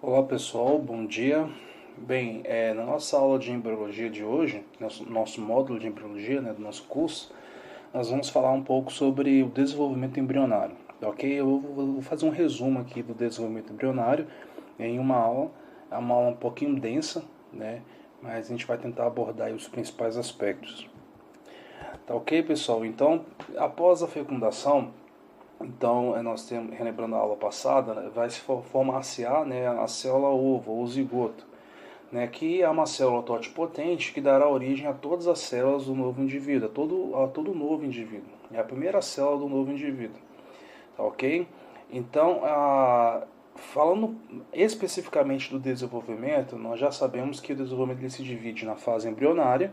Olá pessoal, bom dia. Bem, na nossa aula de embriologia de hoje, nosso módulo de embriologia, do nosso curso, nós vamos falar um pouco sobre o desenvolvimento embrionário, tá ok? Eu vou fazer um resumo aqui do desenvolvimento embrionário em uma aula. É uma aula um pouquinho densa, né? Mas a gente vai tentar abordar aí os principais aspectos. Tá ok, pessoal? Então, após a fecundação, nós temos, relembrando a aula passada, né, vai se formar-se-á, né, a célula ovo, ou zigoto, né, que é uma célula totipotente que dará origem a todas as células do novo indivíduo, a todo novo indivíduo. É a primeira célula do novo indivíduo, tá ok? Então, falando especificamente do desenvolvimento, nós já sabemos que o desenvolvimento ele se divide na fase embrionária,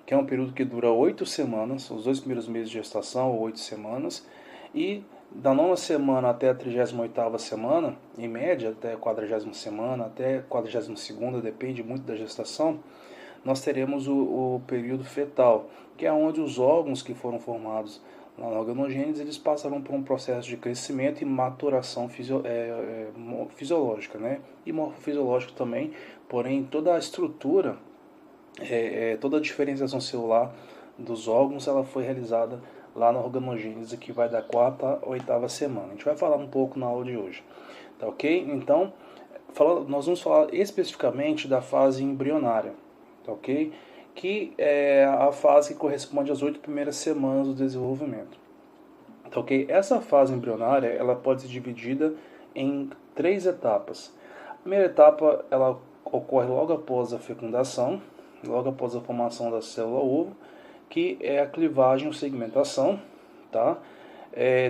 que é um período que dura 8 semanas, os 2 primeiros meses de gestação, ou 8 semanas, e da nona semana até a 38ª semana, em média, até a 40ª semana, até a 42ª, depende muito da gestação, nós teremos o período fetal, que é onde os órgãos que foram formados na organogênese, eles passarão por um processo de crescimento e maturação fisiológica, né? E morfofisiológica também, porém toda a estrutura, toda a diferenciação celular dos órgãos, ela foi realizada lá na organogênese, que vai da 4ª à 8ª semana. A gente vai falar um pouco na aula de hoje, tá ok? Então, nós vamos falar especificamente da fase embrionária, tá ok? Que é a fase que corresponde às 8 primeiras semanas do desenvolvimento, tá ok? Essa fase embrionária, ela pode ser dividida em 3 etapas. A primeira etapa, ela ocorre logo após a fecundação, logo após a formação da célula ovo, que é a clivagem ou segmentação, tá?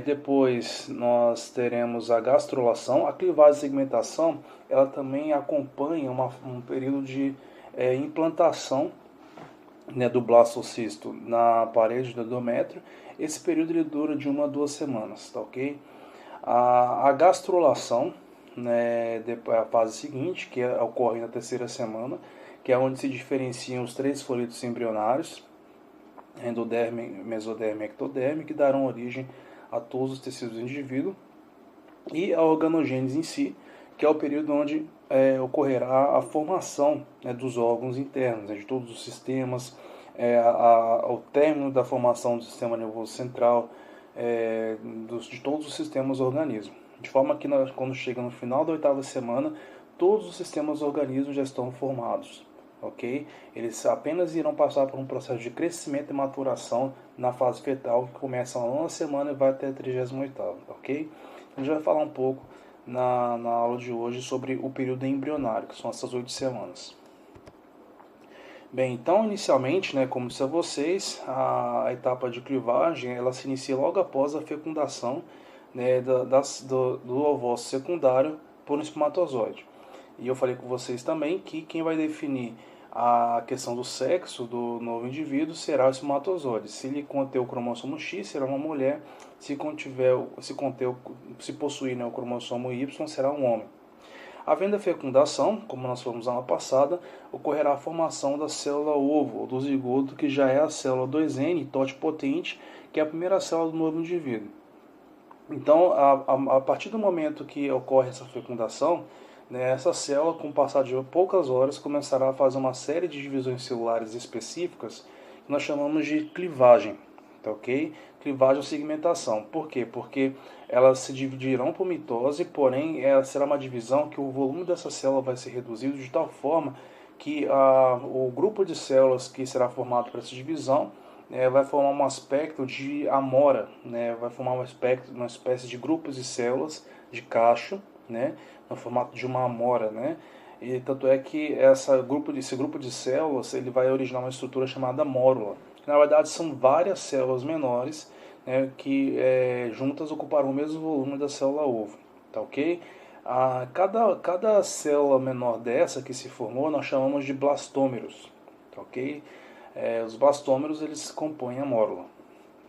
Depois nós teremos a gastrulação. A clivagem e segmentação, ela também acompanha um período de implantação, né, do blastocisto na parede do endométrio. Esse período ele dura de 1 a 2 semanas, tá ok? A gastrulação, né, depois a fase seguinte, que ocorre na 3ª semana, que é onde se diferenciam os 3 folíolos embrionários, endoderme, mesoderme e ectoderme, que darão origem a todos os tecidos do indivíduo, e a organogênese em si, que é o período onde ocorrerá a formação, né, dos órgãos internos, né, de todos os sistemas, ao término da formação do sistema nervoso central, de todos os sistemas do organismo. De forma que quando chega no final da 8ª semana, todos os sistemas do organismo já estão formados, ok? Eles apenas irão passar por um processo de crescimento e maturação na fase fetal, que começa na 9ª semana e vai até a 38ª, ok? A gente vai falar um pouco na aula de hoje sobre o período embrionário, que são essas 8 semanas. Bem, então inicialmente, né, como disse a vocês, a etapa de clivagem ela se inicia logo após a fecundação, né, do ovócito secundário por um espermatozoide. E eu falei com vocês também que quem vai definir a questão do sexo do novo indivíduo será o espermatozoide. Se ele conter o cromossomo X, será uma mulher. Se possuir, né, o cromossomo Y, será um homem. Havendo a fecundação, como nós falamos na aula passada, ocorrerá a formação da célula ovo, ou do zigoto, que já é a célula 2N totipotente, que é a primeira célula do novo indivíduo. Então, a partir do momento que ocorre essa fecundação, né, essa célula, com o passar de poucas horas, começará a fazer uma série de divisões celulares específicas, que nós chamamos de clivagem, tá ok? Clivagem ou segmentação. Por quê? Porque elas se dividirão por mitose, porém ela será uma divisão que o volume dessa célula vai ser reduzido de tal forma que o grupo de células que será formado por essa divisão vai formar um aspecto de amora, né? Vai formar uma espécie de grupos de células de cacho, né? No formato de uma amora, né? E tanto é que esse grupo de células ele vai originar uma estrutura chamada mórula. Na verdade, são várias células menores, né, que juntas ocuparão o mesmo volume da célula ovo, tá ok? Cada célula menor dessa que se formou nós chamamos de blastômeros, tá ok? Os blastômeros eles compõem a mórula,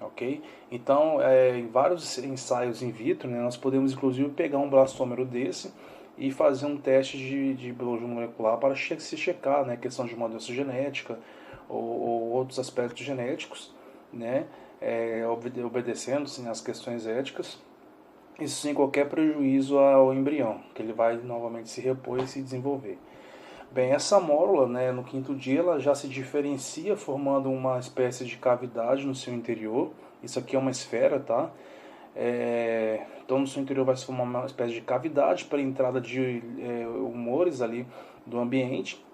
ok? Então, em vários ensaios in vitro, né, nós podemos inclusive pegar um blastômero desse e fazer um teste de biologia molecular para se checar, né, questão de uma doença genética ou outros aspectos genéticos, né, obedecendo-se às questões éticas. isso sem qualquer prejuízo ao embrião, que ele vai novamente se repor e se desenvolver. Bem, essa mórula, né, no quinto dia, ela já se diferencia formando uma espécie de cavidade no seu interior. Isso aqui é uma esfera, tá? Então no seu interior vai se formar uma espécie de cavidade para a entrada de humores ali do ambiente,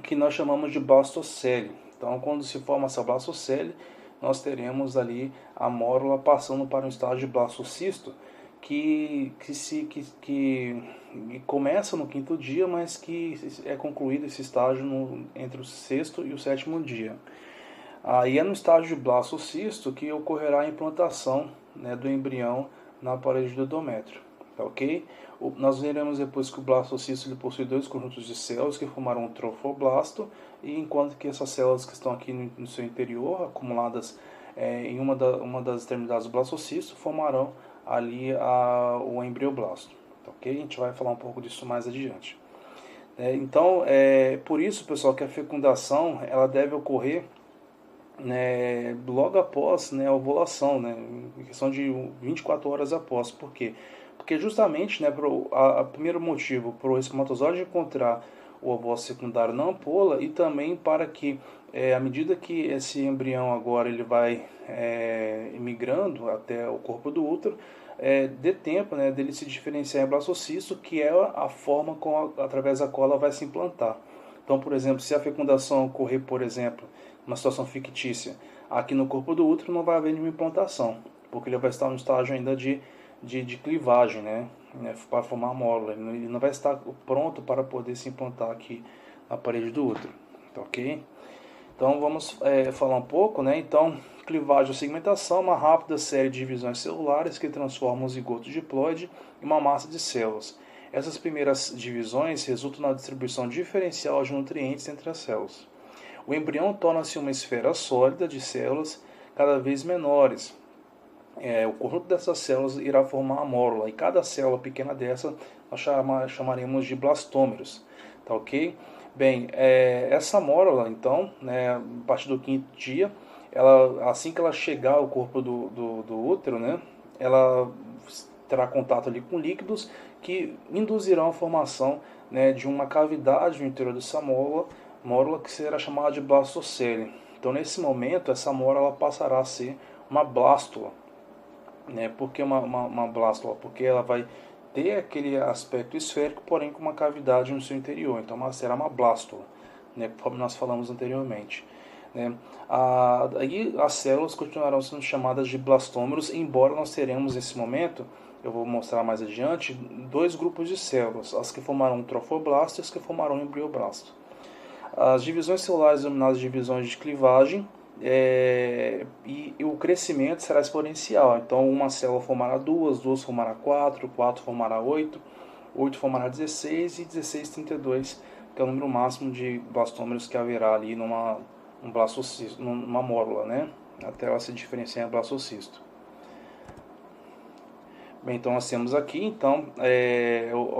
que nós chamamos de blastocele. Então quando se forma essa blastocele, nós teremos ali a mórula passando para um estágio de blastocisto, que começa no quinto dia, mas que é concluído esse estágio entre o sexto e o sétimo dia. Aí é no estágio de blastocisto que ocorrerá a implantação, né, do embrião na parede do endométrio, tá ok? Nós veremos depois que o blastocisto ele possui dois conjuntos de células que formarão um trofoblasto, e enquanto que essas células que estão aqui no seu interior, acumuladas em uma das extremidades do blastocisto, formarão ali o embrioblasto, tá ok? A gente vai falar um pouco disso mais adiante. Então, por isso, pessoal, que a fecundação ela deve ocorrer, né, logo após, né, a ovulação, né, em questão de 24 horas após. Por quê? Porque justamente, né, primeiro motivo para o espermatozoide encontrar o ovócito secundário na ampola, e também para que, à medida que esse embrião agora ele vai migrando até o corpo do útero, dê tempo, né, dele se diferenciar em blastocisto, que é a forma através da qual ela vai se implantar. Então, por exemplo, se a fecundação ocorrer, por exemplo, uma situação fictícia, aqui no corpo do útero não vai haver nenhuma implantação, porque ele vai estar no estágio ainda de clivagem, né, para formar a mórula. Ele não vai estar pronto para poder se implantar aqui na parede do útero, tá ok? Então vamos falar um pouco, né? Então, clivagem ou segmentação é uma rápida série de divisões celulares que transformam o zigoto diploide em uma massa de células. Essas primeiras divisões resultam na distribuição diferencial de nutrientes entre as células. O embrião torna-se uma esfera sólida de células cada vez menores. O conjunto dessas células irá formar a mórula, e cada célula pequena dessa nós chamaremos de blastômeros, tá ok? Bem, essa mórula, então, né, a partir do quinto dia, assim que ela chegar ao corpo do útero, né, ela terá contato ali com líquidos que induzirão a formação, né, de uma cavidade no interior dessa mórula que será chamada de blastocele. Então, nesse momento, essa mórula passará a ser uma blástula. Por que uma blástula? Porque ela vai ter aquele aspecto esférico, porém com uma cavidade no seu interior. Então ela será uma blástula, como nós falamos anteriormente. Aí as células continuarão sendo chamadas de blastômeros, embora nós teremos nesse momento, eu vou mostrar mais adiante, dois grupos de células, as que formarão um trofoblasto e as que formarão um embrioblasto. As divisões celulares denominadas divisões de clivagem, e o crescimento será exponencial. Então uma célula formará duas formará quatro formará oito formará 16 e 16 32, que é o número máximo de blastômeros que haverá ali numa mórula, né? Até ela se diferenciar em blastocisto. Bem, então nós temos aqui então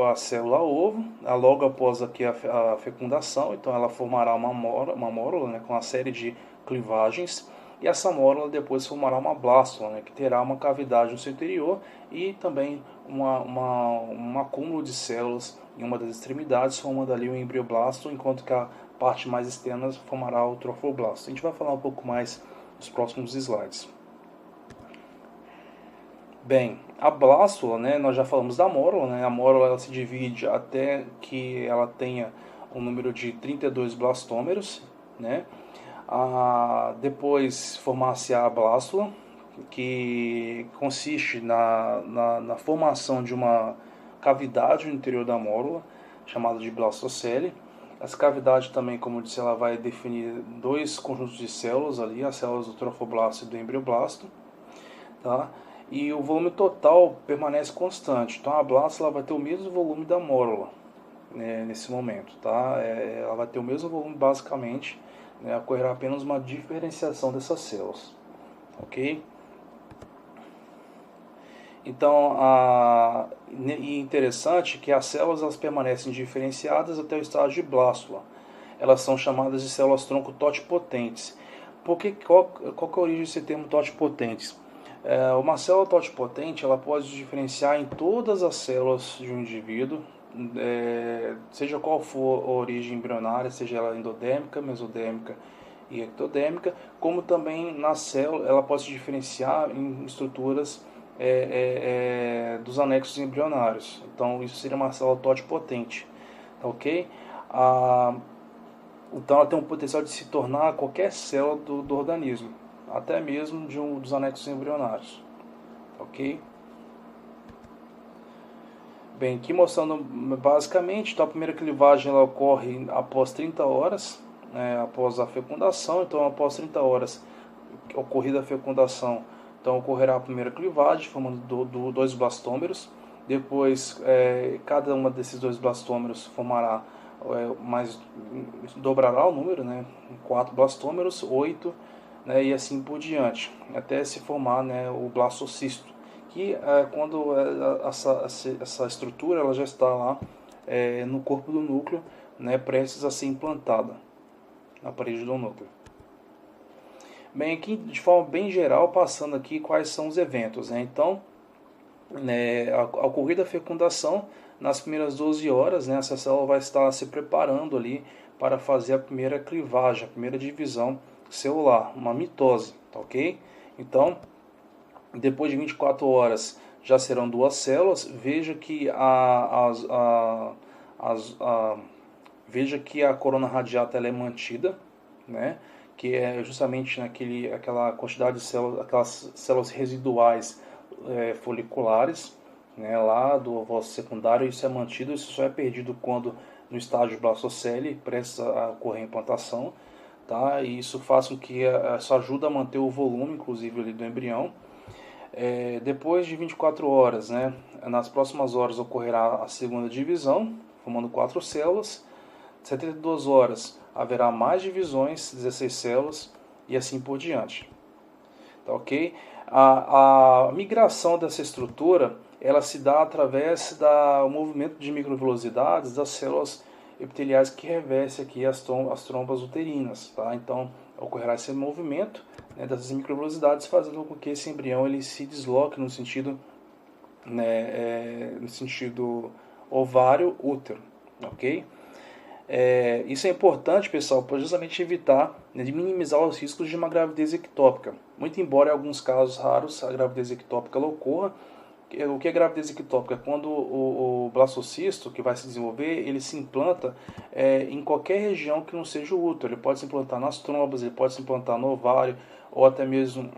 a célula ovo, logo após aqui a fecundação, então ela formará uma mórula, né, com uma série de clivagens, e essa mórula depois formará uma blástula, né, que terá uma cavidade no seu interior e também um acúmulo de células em uma das extremidades, formando ali o embrioblasto, enquanto que a parte mais externa formará o trofoblasto. A gente vai falar um pouco mais nos próximos slides. Bem, a blástula, né, nós já falamos da mórula, né, a mórula ela se divide até que ela tenha um número de 32 blastômeros, né, depois formar-se a blástula, que consiste na formação de uma cavidade no interior da mórula, chamada de blastocele. Essa cavidade também, como eu disse, ela vai definir dois conjuntos de células ali, as células do trofoblasto e do embrioblasto, tá? E o volume total permanece constante. Então a blástula vai ter o mesmo volume da mórula, né, nesse momento, tá? Ela vai ter o mesmo volume basicamente, né, ocorrerá apenas uma diferenciação dessas células, ok? Então, e interessante que as células elas permanecem diferenciadas até o estágio de blástula. Elas são chamadas de células tronco totipotentes. Qual que é a origem desse termo totipotentes? Uma célula totipotente, ela pode diferenciar em todas as células de um indivíduo, seja qual for a origem embrionária, seja ela endodêmica, mesodêmica e ectodêmica, como também na célula ela pode se diferenciar em estruturas dos anexos embrionários. Então isso seria uma célula totipotente, ok? Então ela tem um potencial de se tornar qualquer célula do organismo, até mesmo dos anexos embrionários, ok? Bem, aqui mostrando basicamente, então a primeira clivagem ela ocorre após 30 horas, após a fecundação. Então após 30 horas ocorrida a fecundação, então ocorrerá a primeira clivagem, formando dois blastômeros. Depois, cada uma desses dois blastômeros formará, dobrará o número, 4 blastômeros, 8, e assim por diante, até se formar, o blastocisto, que quando essa estrutura ela já está lá no corpo do núcleo, prestes a ser implantada na parede do núcleo. Bem, aqui de forma bem geral, passando aqui quais são os eventos. Então, a ocorrida a fecundação, nas primeiras 12 horas, essa célula vai estar se preparando ali para fazer a primeira clivagem, a primeira divisão celular, uma mitose, tá ok? Então, depois de 24 horas já serão duas células. Veja que veja que a corona radiata ela é mantida, que é justamente aquela quantidade de células, aquelas células residuais foliculares, lá do ovócito secundário. Isso é mantido, isso só é perdido quando no estágio blastocele prestes a ocorrer a implantação, tá? E isso faz com que isso ajuda a manter o volume, inclusive, ali do embrião. Depois de 24 horas, nas próximas horas ocorrerá a segunda divisão, formando 4 células. 72 horas haverá mais divisões, 16 células, e assim por diante. Tá ok? A migração dessa estrutura ela se dá através do movimento de microvelocidades das células epiteliais que revestem aqui as trombas uterinas. Tá? Então ocorrerá esse movimento dessas microvelocidades, fazendo com que esse embrião ele se desloque no sentido, no sentido ovário-útero. Ok? Isso é importante, pessoal, para justamente evitar, de minimizar os riscos de uma gravidez ectópica. Muito embora em alguns casos raros a gravidez ectópica ocorra. O que é gravidez ectópica? Quando o blastocisto que vai se desenvolver, ele se implanta em qualquer região que não seja o útero. Ele pode se implantar nas trombas, ele pode se implantar no ovário, ou até mesmo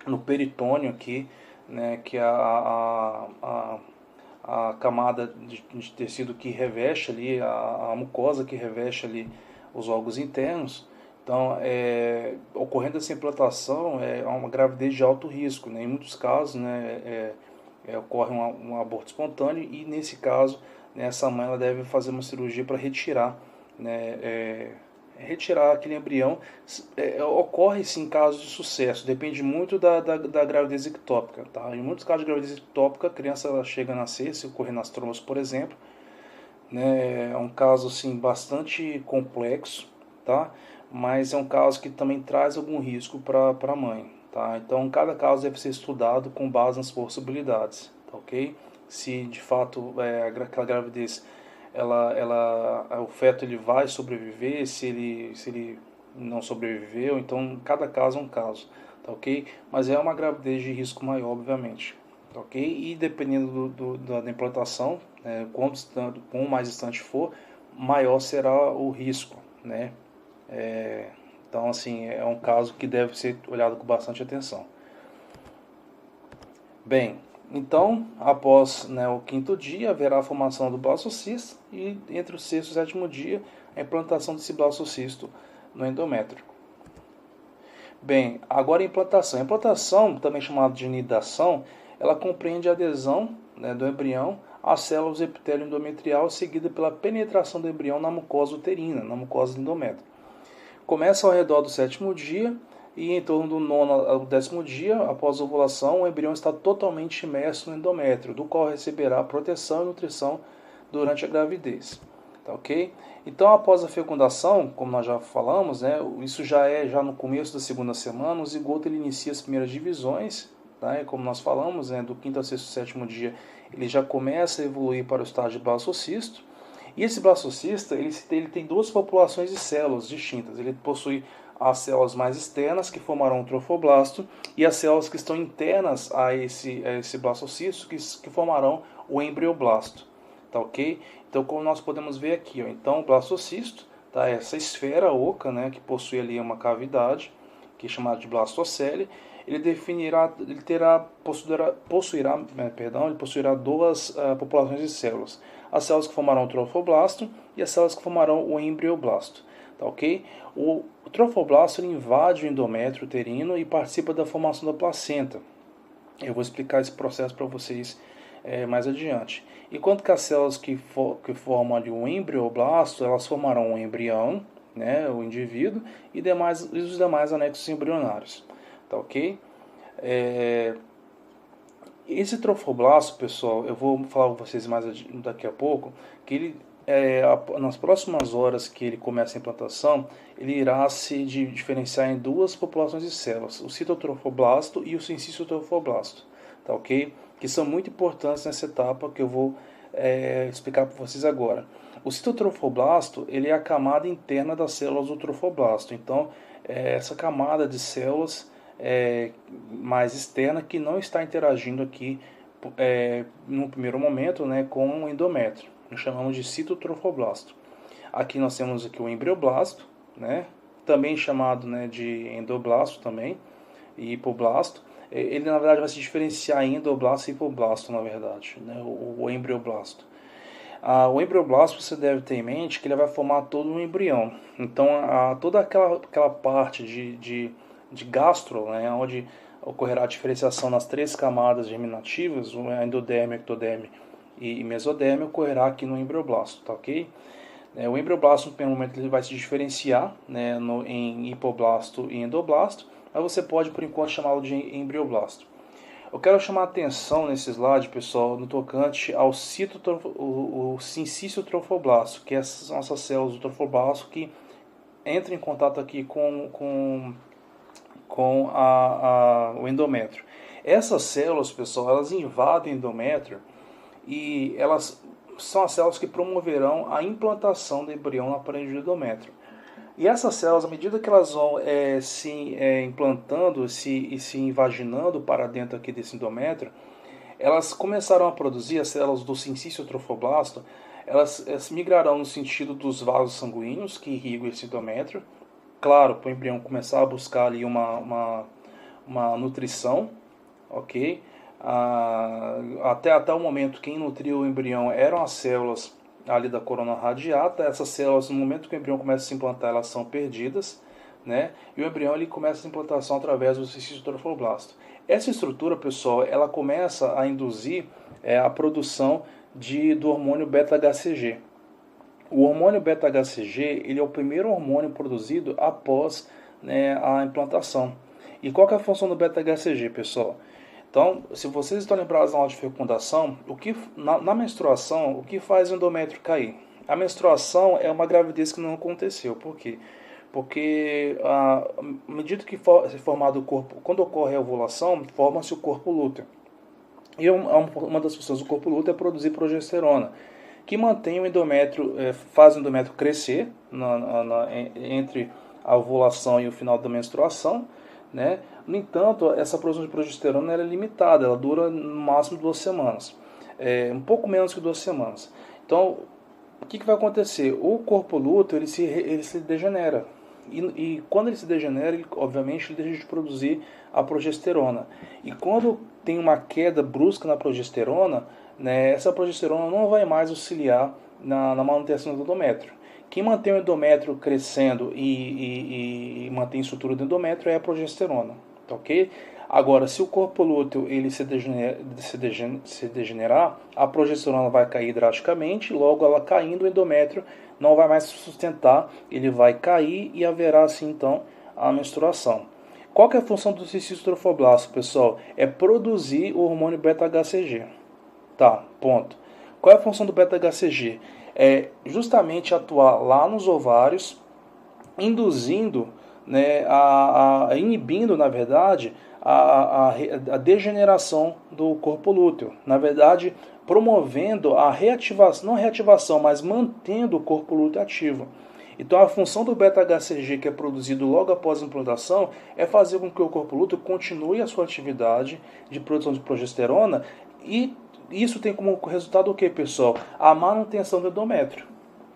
no peritônio aqui, que é a camada de tecido que reveste ali, a mucosa que reveste ali os órgãos internos. Então, ocorrendo essa implantação, é uma gravidez de alto risco. Em muitos casos, ocorre um aborto espontâneo, e nesse caso, essa mãe ela deve fazer uma cirurgia para retirar, retirar aquele embrião. Ocorre sim em casos de sucesso, depende muito da gravidez ectópica. Tá? Em muitos casos de gravidez ectópica, a criança ela chega a nascer, se ocorrer nas trombas, por exemplo. É um caso assim, bastante complexo, tá? Mas é um caso que também traz algum risco para a mãe. Tá? Então, cada caso deve ser estudado com base nas possibilidades. Tá, ok? Se de fato aquela gravidez o feto ele vai sobreviver, se ele não sobreviveu, então cada caso é um caso, tá ok? Mas é uma gravidez de risco maior, obviamente, tá ok? E dependendo da implantação, quanto mais distante for, maior será o risco, Então, assim, é um caso que deve ser olhado com bastante atenção. Bem, então, após o 5º dia, haverá a formação do blastocisto, e entre o 6º e o 7º dia, a implantação desse blastocisto no endométrio. Bem, agora a implantação. A implantação, também chamada de nidação, ela compreende a adesão do embrião às células do epitélio endometrial, seguida pela penetração do embrião na mucosa uterina, na mucosa do endométrio. Começa ao redor do 7º dia, e em torno do 9º ao 10º dia, após a ovulação, o embrião está totalmente imerso no endométrio, do qual receberá proteção e nutrição durante a gravidez. Tá ok? Então, após a fecundação, como nós já falamos, né, isso já no começo da segunda semana, o zigoto ele inicia as primeiras divisões, tá? E como nós falamos, né, do quinto ao sexto, sétimo dia, ele já começa a evoluir para o estágio de blastocisto. E esse blastocista, ele tem duas populações de células distintas. Ele possui as células mais externas, que formarão o trofoblasto, e as células que estão internas a esse blastocisto, que formarão o embrioblasto. Tá ok? Então, como nós podemos ver aqui, ó, então o blastocisto, tá, essa esfera oca, né, que possui ali uma cavidade, que é chamada de blastocele, ele possuirá duas populações de células. As células que formarão o trofoblasto e as células que formarão o embrioblasto. Tá ok? O trofoblasto ele invade o endométrio uterino e participa da formação da placenta. Eu vou explicar esse processo para vocês mais adiante. Enquanto que as células que formam ali o embrioblasto, elas formarão o embrião, né, o indivíduo, e os demais anexos embrionários. Tá ok? Esse trofoblasto, pessoal, eu vou falar com vocês mais daqui a pouco, que ele, nas próximas horas que ele começa a implantação, ele irá se diferenciar em duas populações de células, o citotrofoblasto e o sinciciotrofoblasto, tá ok? Que são muito importantes nessa etapa que eu vou explicar para vocês agora. O citotrofoblasto ele é a camada interna das células do trofoblasto, então essa camada de células mais externa que não está interagindo aqui no primeiro momento, né, com o endométrio. Nós chamamos de citotrofoblasto. Aqui nós temos aqui o embrioblasto, né, também chamado, né, de endoblasto também, e hipoblasto. Ele na verdade vai se diferenciar em endoblasto e hipoblasto, na verdade, né, o embrioblasto. O embrioblasto você deve ter em mente que ele vai formar todo um embrião. Então toda aquela parte de gastro, né, onde ocorrerá a diferenciação nas três camadas germinativas, a endoderme, ectoderme e mesoderme, ocorrerá aqui no embrioblasto, tá ok? O embrioblasto, no primeiro momento, ele vai se diferenciar, né, em hipoblasto e endoblasto, mas você pode, por enquanto, chamá-lo de embrioblasto. Eu quero chamar a atenção nesse slide, pessoal, no tocante ao sinciciotrofoblasto, que são essas células do trofoblasto que entram em contato aqui com o endométrio. Essas células, pessoal, elas invadem o endométrio e elas são as células que promoverão a implantação do embrião na parede do endométrio. E essas células, à medida que elas vão se implantando e se invaginando para dentro aqui desse endométrio, elas começaram a produzir, as células do sinciciotrofoblasto, elas migrarão no sentido dos vasos sanguíneos que irrigam esse endométrio. Claro, para o embrião começar a buscar ali uma nutrição, ok? Até o momento, quem nutriu o embrião eram as células ali da corona radiata. Essas células, no momento que o embrião começa a se implantar, elas são perdidas, né? E o embrião ele começa a implantação através do sinciciotrofoblasto. Essa estrutura, pessoal, ela começa a induzir a produção do hormônio beta-HCG. O hormônio beta-HCG ele é o primeiro hormônio produzido após, né, a implantação. E qual que é a função do beta-HCG, pessoal? Então, se vocês estão lembrados na aula de fecundação, na menstruação, o que faz o endométrio cair? A menstruação é uma gravidez que não aconteceu. Por quê? Porque à medida que se formado o corpo, quando ocorre a ovulação, forma-se o corpo lúteo. E uma das funções do corpo lúteo é produzir progesterona, que mantém o endométrio, faz o endométrio crescer entre a ovulação e o final da menstruação, né? No entanto, essa produção de progesterona ela é limitada, ela dura no máximo 2 semanas, um pouco menos que 2 semanas. Então, o que vai acontecer? O corpo lúteo ele se degenera. E quando ele se degenera, obviamente, ele deixa de produzir a progesterona. E quando tem uma queda brusca na progesterona, né, essa progesterona não vai mais auxiliar na manutenção do endométrio. Quem mantém o endométrio crescendo e mantém a estrutura do endométrio é a progesterona. Tá ok? Agora, se o corpo lúteo ele se degenerar, a progesterona vai cair drasticamente, logo ela caindo, o endométrio não vai mais sustentar, ele vai cair e haverá assim então a menstruação. Qual que é a função do sinciciotrofoblasto, pessoal? É produzir o hormônio beta-HCG. Tá, ponto. Qual é a função do beta-HCG? É justamente atuar lá nos ovários, induzindo, né, inibindo, na verdade, a degeneração do corpo lúteo. Na verdade, promovendo a reativação, não a reativação, mas mantendo o corpo lúteo ativo. Então, a função do beta-HCG, que é produzido logo após a implantação, é fazer com que o corpo lúteo continue a sua atividade de produção de progesterona, e isso tem como resultado o que, pessoal? A manutenção do endométrio.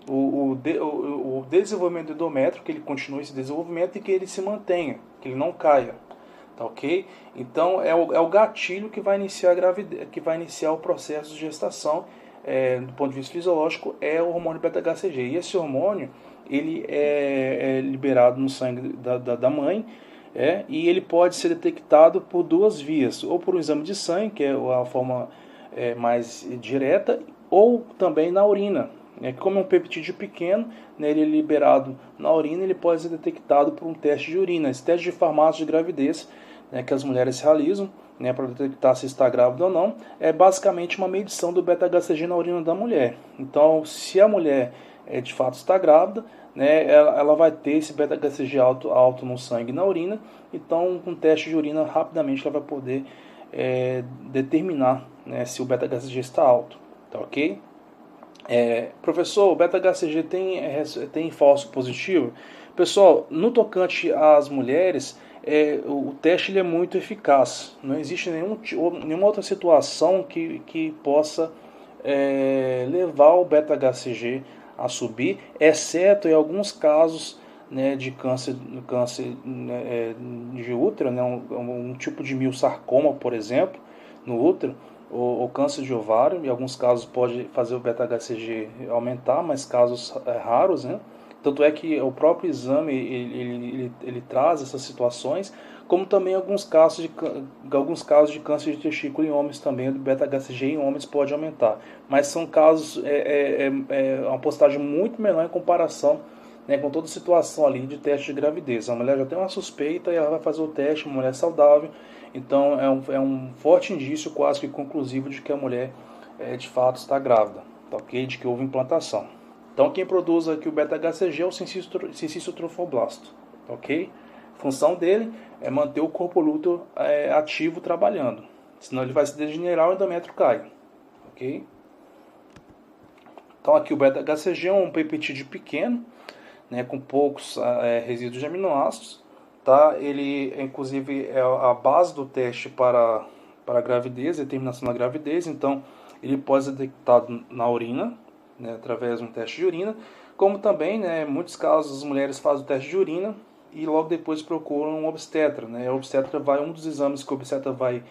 O desenvolvimento do endométrio, que ele continue esse desenvolvimento e que ele se mantenha, que ele não caia. Tá, ok? Então é o gatilho que vai iniciar a gravidez, que vai iniciar o processo de gestação. Do ponto de vista fisiológico, é o hormônio beta-HCG. E esse hormônio ele é liberado no sangue da mãe, e ele pode ser detectado por duas vias, ou por um exame de sangue, que é a forma mais direta, ou também na urina. Como é um peptídeo pequeno, né, ele é liberado na urina, ele pode ser detectado por um teste de urina. Esse teste de farmácia de gravidez, né, que as mulheres realizam, né, para detectar se está grávida ou não, é basicamente uma medição do beta-HCG na urina da mulher. Então, se a mulher de fato está grávida, né, ela vai ter esse beta-HCG alto no sangue e na urina. Então, com um teste de urina, rapidamente ela vai poder determinar, né, se o beta-HCG está alto. Tá, ok? Professor, o beta-HCG tem falso positivo? Pessoal, no tocante às mulheres, o teste ele é muito eficaz. Não existe nenhuma outra situação que possa levar o beta-HCG a subir, exceto em alguns casos, né, de câncer né, de útero, né, um tipo de miosarcoma, por exemplo, no útero, o câncer de ovário. Em alguns casos pode fazer o beta-HCG aumentar, mas casos raros, né? Tanto é que o próprio exame ele traz essas situações, como também alguns casos de câncer de testículo em homens também, o beta-HCG em homens pode aumentar. Mas são casos, uma postagem muito menor em comparação, né, com toda a situação ali de teste de gravidez. A mulher já tem uma suspeita e ela vai fazer o teste, uma mulher saudável. Então é um forte indício, quase que conclusivo, de que a mulher de fato está grávida, tá, ok? De que houve implantação. Então quem produz aqui o beta-HCG é o sincício trofoblasto, tá, ok? A função dele é manter o corpo lúteo ativo trabalhando, senão ele vai se degenerar e o endométrio cai, ok? Então aqui o beta-HCG é um peptídeo pequeno, né, com poucos resíduos de aminoácidos. Tá? Ele, inclusive, é a base do teste para a gravidez, determinação da gravidez. Então, ele pode ser detectado na urina, né, através de um teste de urina, como também, né, em muitos casos, as mulheres fazem o teste de urina e logo depois procuram um obstetra. Né? O obstetra um dos exames que o obstetra vai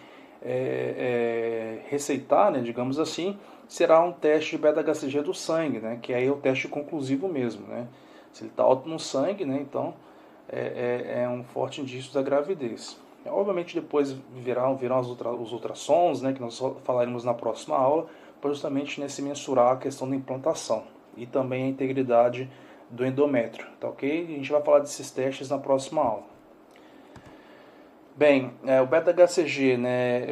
receitar, né, digamos assim, será um teste de beta-HCG do sangue, né, que aí é o teste conclusivo mesmo, né? Se ele está alto no sangue, né, então é um forte indício da gravidez. Obviamente depois virão os ultrassons, né, que nós falaremos na próxima aula, para justamente se mensurar a questão da implantação e também a integridade do endométrio, tá, ok? A gente vai falar desses testes na próxima aula. Bem, o beta-HCG, né,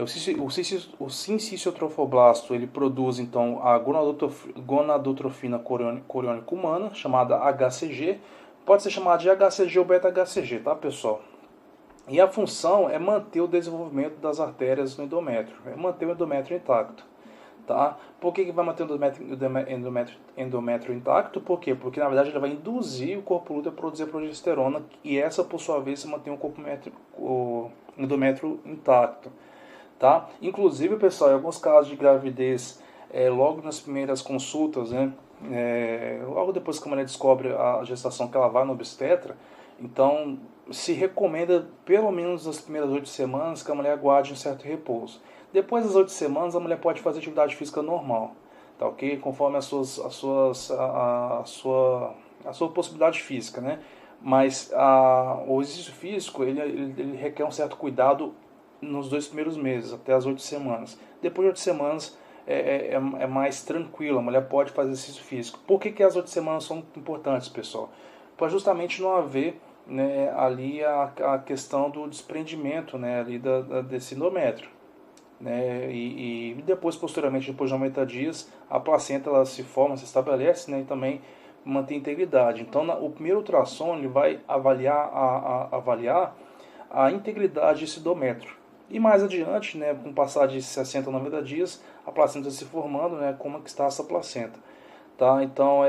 o sinciciotrofoblasto, ele produz então a gonadotrofina coriônica humana, chamada HCG, pode ser chamada de HCG ou beta-HCG, tá, pessoal? E a função é manter o desenvolvimento das artérias no endométrio, é manter o endométrio intacto. Tá? Por que vai manter o endométrio intacto? Por quê? Porque na verdade ele vai induzir o corpo lúteo a produzir a progesterona, e essa por sua vez mantém o endométrio intacto. Tá? Inclusive, pessoal, em alguns casos de gravidez, logo nas primeiras consultas, né, logo depois que a mulher descobre a gestação, que ela vai no obstetra, então se recomenda pelo menos nas primeiras 8 semanas que a mulher guarde um certo repouso. Depois das 8 semanas, a mulher pode fazer atividade física normal, tá, ok? Conforme a sua possibilidade física, né? Mas o exercício físico, ele requer um certo cuidado nos 2 primeiros meses, até as 8 semanas. Depois de 8 semanas, é mais tranquilo, a mulher pode fazer exercício físico. Por que as 8 semanas são importantes, pessoal? Para justamente não haver, né, ali a questão do desprendimento, né, ali desse endométrio. né? E depois, posteriormente, depois de 90 dias, a placenta ela se forma, se estabelece, né? E também mantém integridade. Então, o primeiro ultrassom ele vai avaliar a integridade desse cidométrio. E mais adiante, né, com o passar de 60 a 90 dias, a placenta se formando, né, como é que está essa placenta. Tá? Então,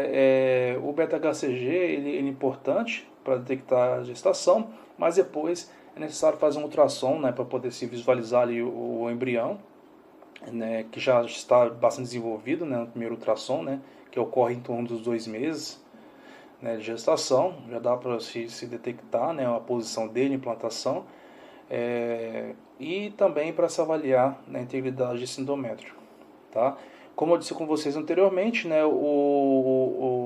o beta-HCG ele é importante para detectar a gestação, mas depois é necessário fazer um ultrassom, né, para poder se visualizar ali o embrião, né, que já está bastante desenvolvido, né, no primeiro ultrassom, né, que ocorre em torno dos 2 meses, né, de gestação. Já dá para se detectar, né, a posição dele, implantação, e também para se avaliar, né, a integridade desse endométrio. Tá? Como eu disse com vocês anteriormente, né,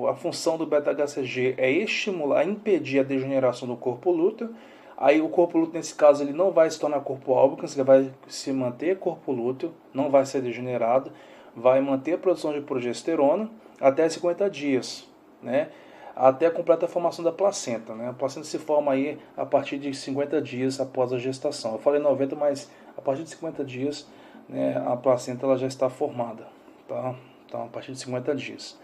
a função do beta-HCG é estimular, impedir a degeneração do corpo lúteo. Aí o corpo lúteo, nesse caso, ele não vai se tornar corpo albicans, ele vai se manter corpo lúteo, não vai ser degenerado, vai manter a produção de progesterona até 50 dias, né, até a completa formação da placenta. Né? A placenta se forma aí a partir de 50 dias após a gestação. Eu falei 90, mas a partir de 50 dias, né, a placenta ela já está formada. Tá? Então, a partir de 50 dias.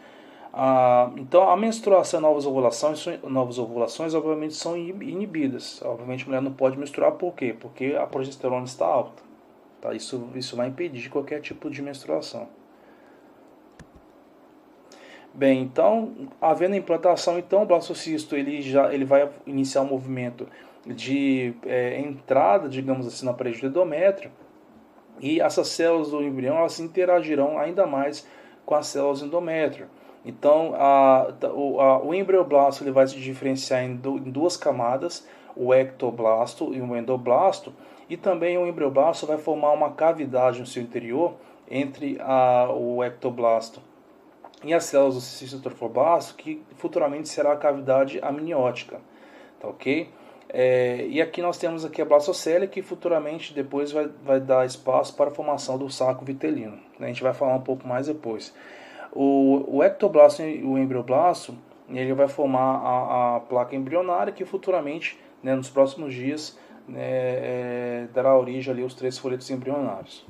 Então, a menstruação e novas ovulações, obviamente, são inibidas. Obviamente, a mulher não pode menstruar, por quê? Porque a progesterona está alta. Tá? Isso vai impedir qualquer tipo de menstruação. Bem, então, havendo a implantação, então, o blastocisto ele vai iniciar um movimento de entrada, digamos assim, na parede do endométrio, e essas células do embrião elas interagirão ainda mais com as células do endométrio. Então, o embrioblasto ele vai se diferenciar em duas camadas, o ectoblasto e o endoblasto, e também o embrioblasto vai formar uma cavidade no seu interior entre o ectoblasto e as células do cistotrofoblasto, que futuramente será a cavidade amniótica, tá ok? E aqui nós temos aqui a blastocélia, que futuramente depois vai dar espaço para a formação do saco vitelino. A gente vai falar um pouco mais depois. O ectoblasto e o embrioblasto, ele vai formar a placa embrionária, que futuramente, né, nos próximos dias, né, dará origem ali aos 3 folhetos embrionários.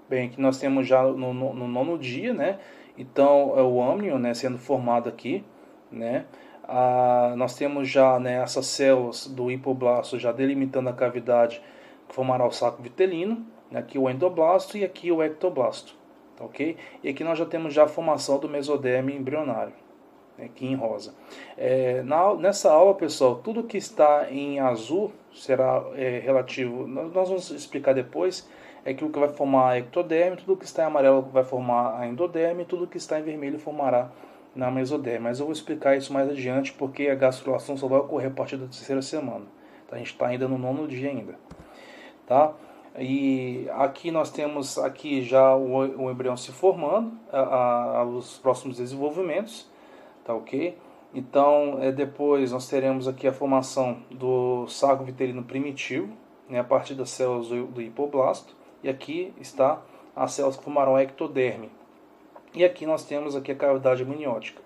Bem, aqui nós temos já no 9º dia, né? Então, é o âmnion, né, sendo formado aqui, né? Nós temos já, né, essas células do hipoblasto já delimitando a cavidade que formará o saco vitelino, né, aqui o endoblasto e aqui o ectoblasto, tá ok? E aqui nós já temos já a formação do mesoderme embrionário, né, aqui em rosa. Nessa aula, pessoal, tudo que está em azul será relativo, nós vamos explicar depois, aquilo que vai formar a ectoderme, tudo que está em amarelo vai formar a endoderme, tudo que está em vermelho formará na mesoderme. Mas eu vou explicar isso mais adiante, porque a gastrulação só vai ocorrer a partir da 3ª semana. Então, a gente está ainda no 9º dia ainda. Tá? E aqui nós temos aqui já o embrião se formando, os próximos desenvolvimentos, tá ok? Então, depois nós teremos aqui a formação do saco vitelino primitivo, né, a partir das células do hipoblasto. E aqui está as células que formarão a ectoderme. E aqui nós temos aqui a cavidade amniótica.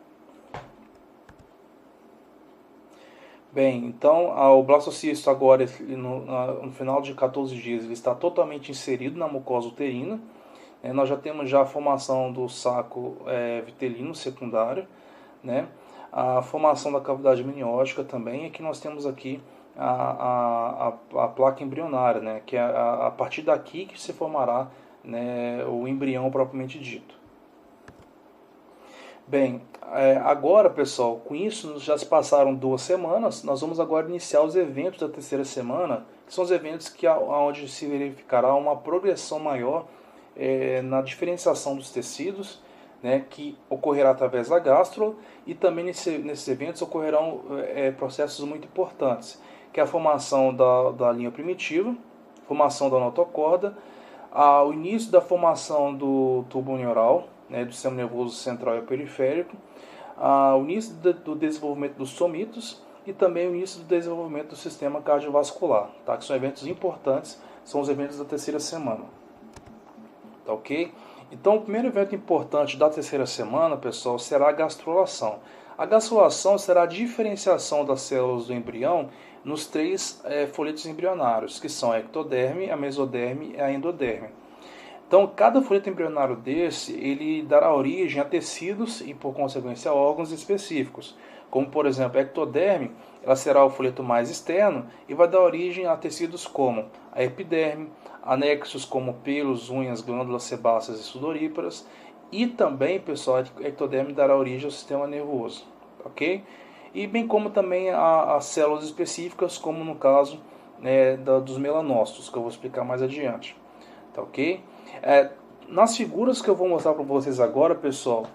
Bem, então o blastocisto agora, no final de 14 dias, ele está totalmente inserido na mucosa uterina. Nós já temos já a formação do saco vitelino secundário, né? A formação da cavidade amniótica também. E aqui nós temos aqui a placa embrionária, né, que é a partir daqui que se formará, né, o embrião propriamente dito. Bem, agora, pessoal, com isso já se passaram 2 semanas, nós vamos agora iniciar os eventos da 3ª semana, que são os eventos onde se verificará uma progressão maior na diferenciação dos tecidos, né, que ocorrerá através da gastro, e também nesses eventos ocorrerão processos muito importantes, que é a formação da linha primitiva, formação da notocorda, o início da formação do tubo neural, né, do sistema nervoso central e periférico, o início do desenvolvimento dos somitos e também o início do desenvolvimento do sistema cardiovascular, tá? Que são eventos importantes, são os eventos da 3ª semana. Tá ok? Então, o primeiro evento importante da 3ª semana, pessoal, será a gastrulação. A gastrulação será a diferenciação das células do embrião nos três folhetos embrionários, que são a ectoderme, a mesoderme e a endoderme. Então, cada folheto embrionário desse, ele dará origem a tecidos e, por consequência, a órgãos específicos. Como, por exemplo, a ectoderme, ela será o folheto mais externo e vai dar origem a tecidos como a epiderme, anexos como pelos, unhas, glândulas sebáceas e sudoríparas. E também, pessoal, a ectoderme dará origem ao sistema nervoso, ok? E bem como também a células específicas, como no caso dos melanócitos, que eu vou explicar mais adiante, tá ok? Nas figuras que eu vou mostrar para vocês agora, pessoal,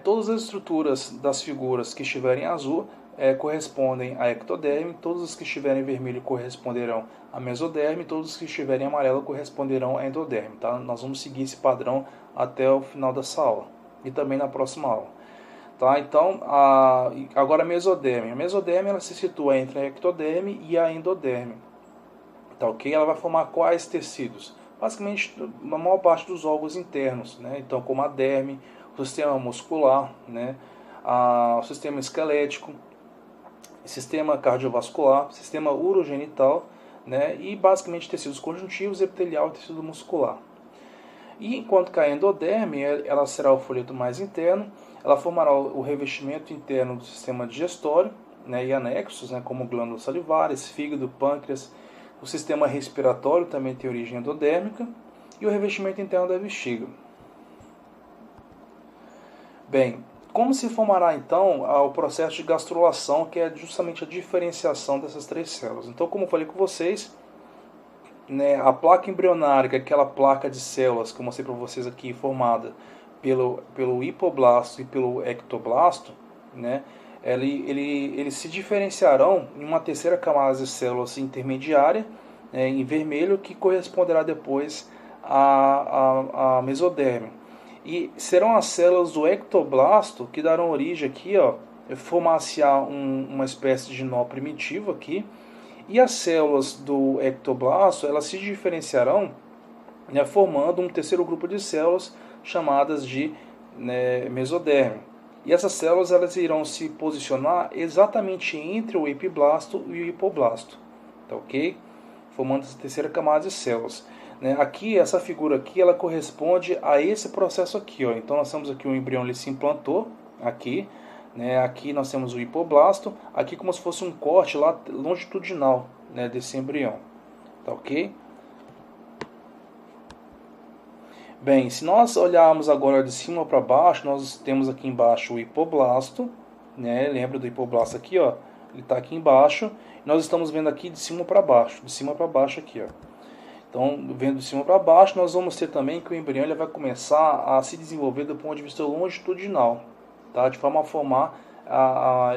todas as estruturas das figuras que estiverem em azul correspondem à ectoderme, todas as que estiverem em vermelho corresponderão à mesoderme, todas as que estiverem em amarelo corresponderão à endoderme. Tá? Nós vamos seguir esse padrão até o final dessa aula e também na próxima aula. Tá? Então, agora a mesoderme. A mesoderme ela se situa entre a ectoderme e a endoderme. Tá, ok? Ela vai formar quais tecidos? Basicamente, a maior parte dos órgãos internos, né? Então, como a derme, o sistema muscular, né? O sistema esquelético, sistema cardiovascular, sistema urogenital, né? E basicamente tecidos conjuntivos, epitelial e tecido muscular. E enquanto que a endoderme, ela será o folheto mais interno, ela formará o revestimento interno do sistema digestório, né? E anexos, né? Como glândulas salivares, fígado, pâncreas. O sistema respiratório também tem origem endodérmica e o revestimento interno da bexiga. Bem, como se formará então o processo de gastrulação, que é justamente a diferenciação dessas três células? Então, como eu falei com vocês, né, a placa embrionária, que é aquela placa de células que eu mostrei para vocês aqui, formada pelo hipoblasto e pelo ectoblasto, né, eles se diferenciarão em uma terceira camada de células intermediária, em vermelho, que corresponderá depois à mesoderme. E serão as células do ectoblasto que darão origem aqui, ó, formar-se-á uma espécie de nó primitivo aqui, e as células do ectoblasto elas se diferenciarão, né, formando um terceiro grupo de células chamadas de mesoderme. E essas células elas irão se posicionar exatamente entre o epiblasto e o hipoblasto, tá ok? Formando essa terceira camada de células. Aqui, essa figura aqui, ela corresponde a esse processo aqui, ó. Então nós temos aqui o embrião, ele se implantou aqui, né? Aqui nós temos o hipoblasto, aqui como se fosse um corte lá longitudinal, né, desse embrião, tá ok? Bem, se nós olharmos agora de cima para baixo, nós temos aqui embaixo o hipoblasto, né? Lembra do hipoblasto aqui, ó? Ele está aqui embaixo. Nós estamos vendo aqui de cima para baixo aqui, ó. Então, vendo de cima para baixo, nós vamos ter também que o embrião ele vai começar a se desenvolver do ponto de vista longitudinal, tá? De forma a formar,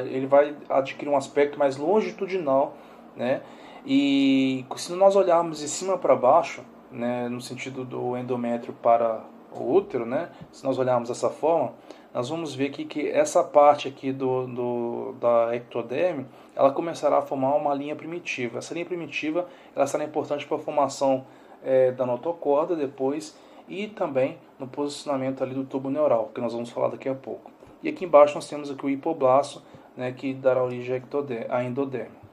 ele vai adquirir um aspecto mais longitudinal, né? E se nós olharmos de cima para baixo, né, no sentido do endométrio para o útero, né, se nós olharmos dessa forma, nós vamos ver aqui que essa parte aqui da ectoderme, ela começará a formar uma linha primitiva. Essa linha primitiva ela será importante para a formação da notocorda depois e também no posicionamento ali do tubo neural, que nós vamos falar daqui a pouco. E aqui embaixo nós temos aqui o hipoblasto, né, que dará origem à endoderme.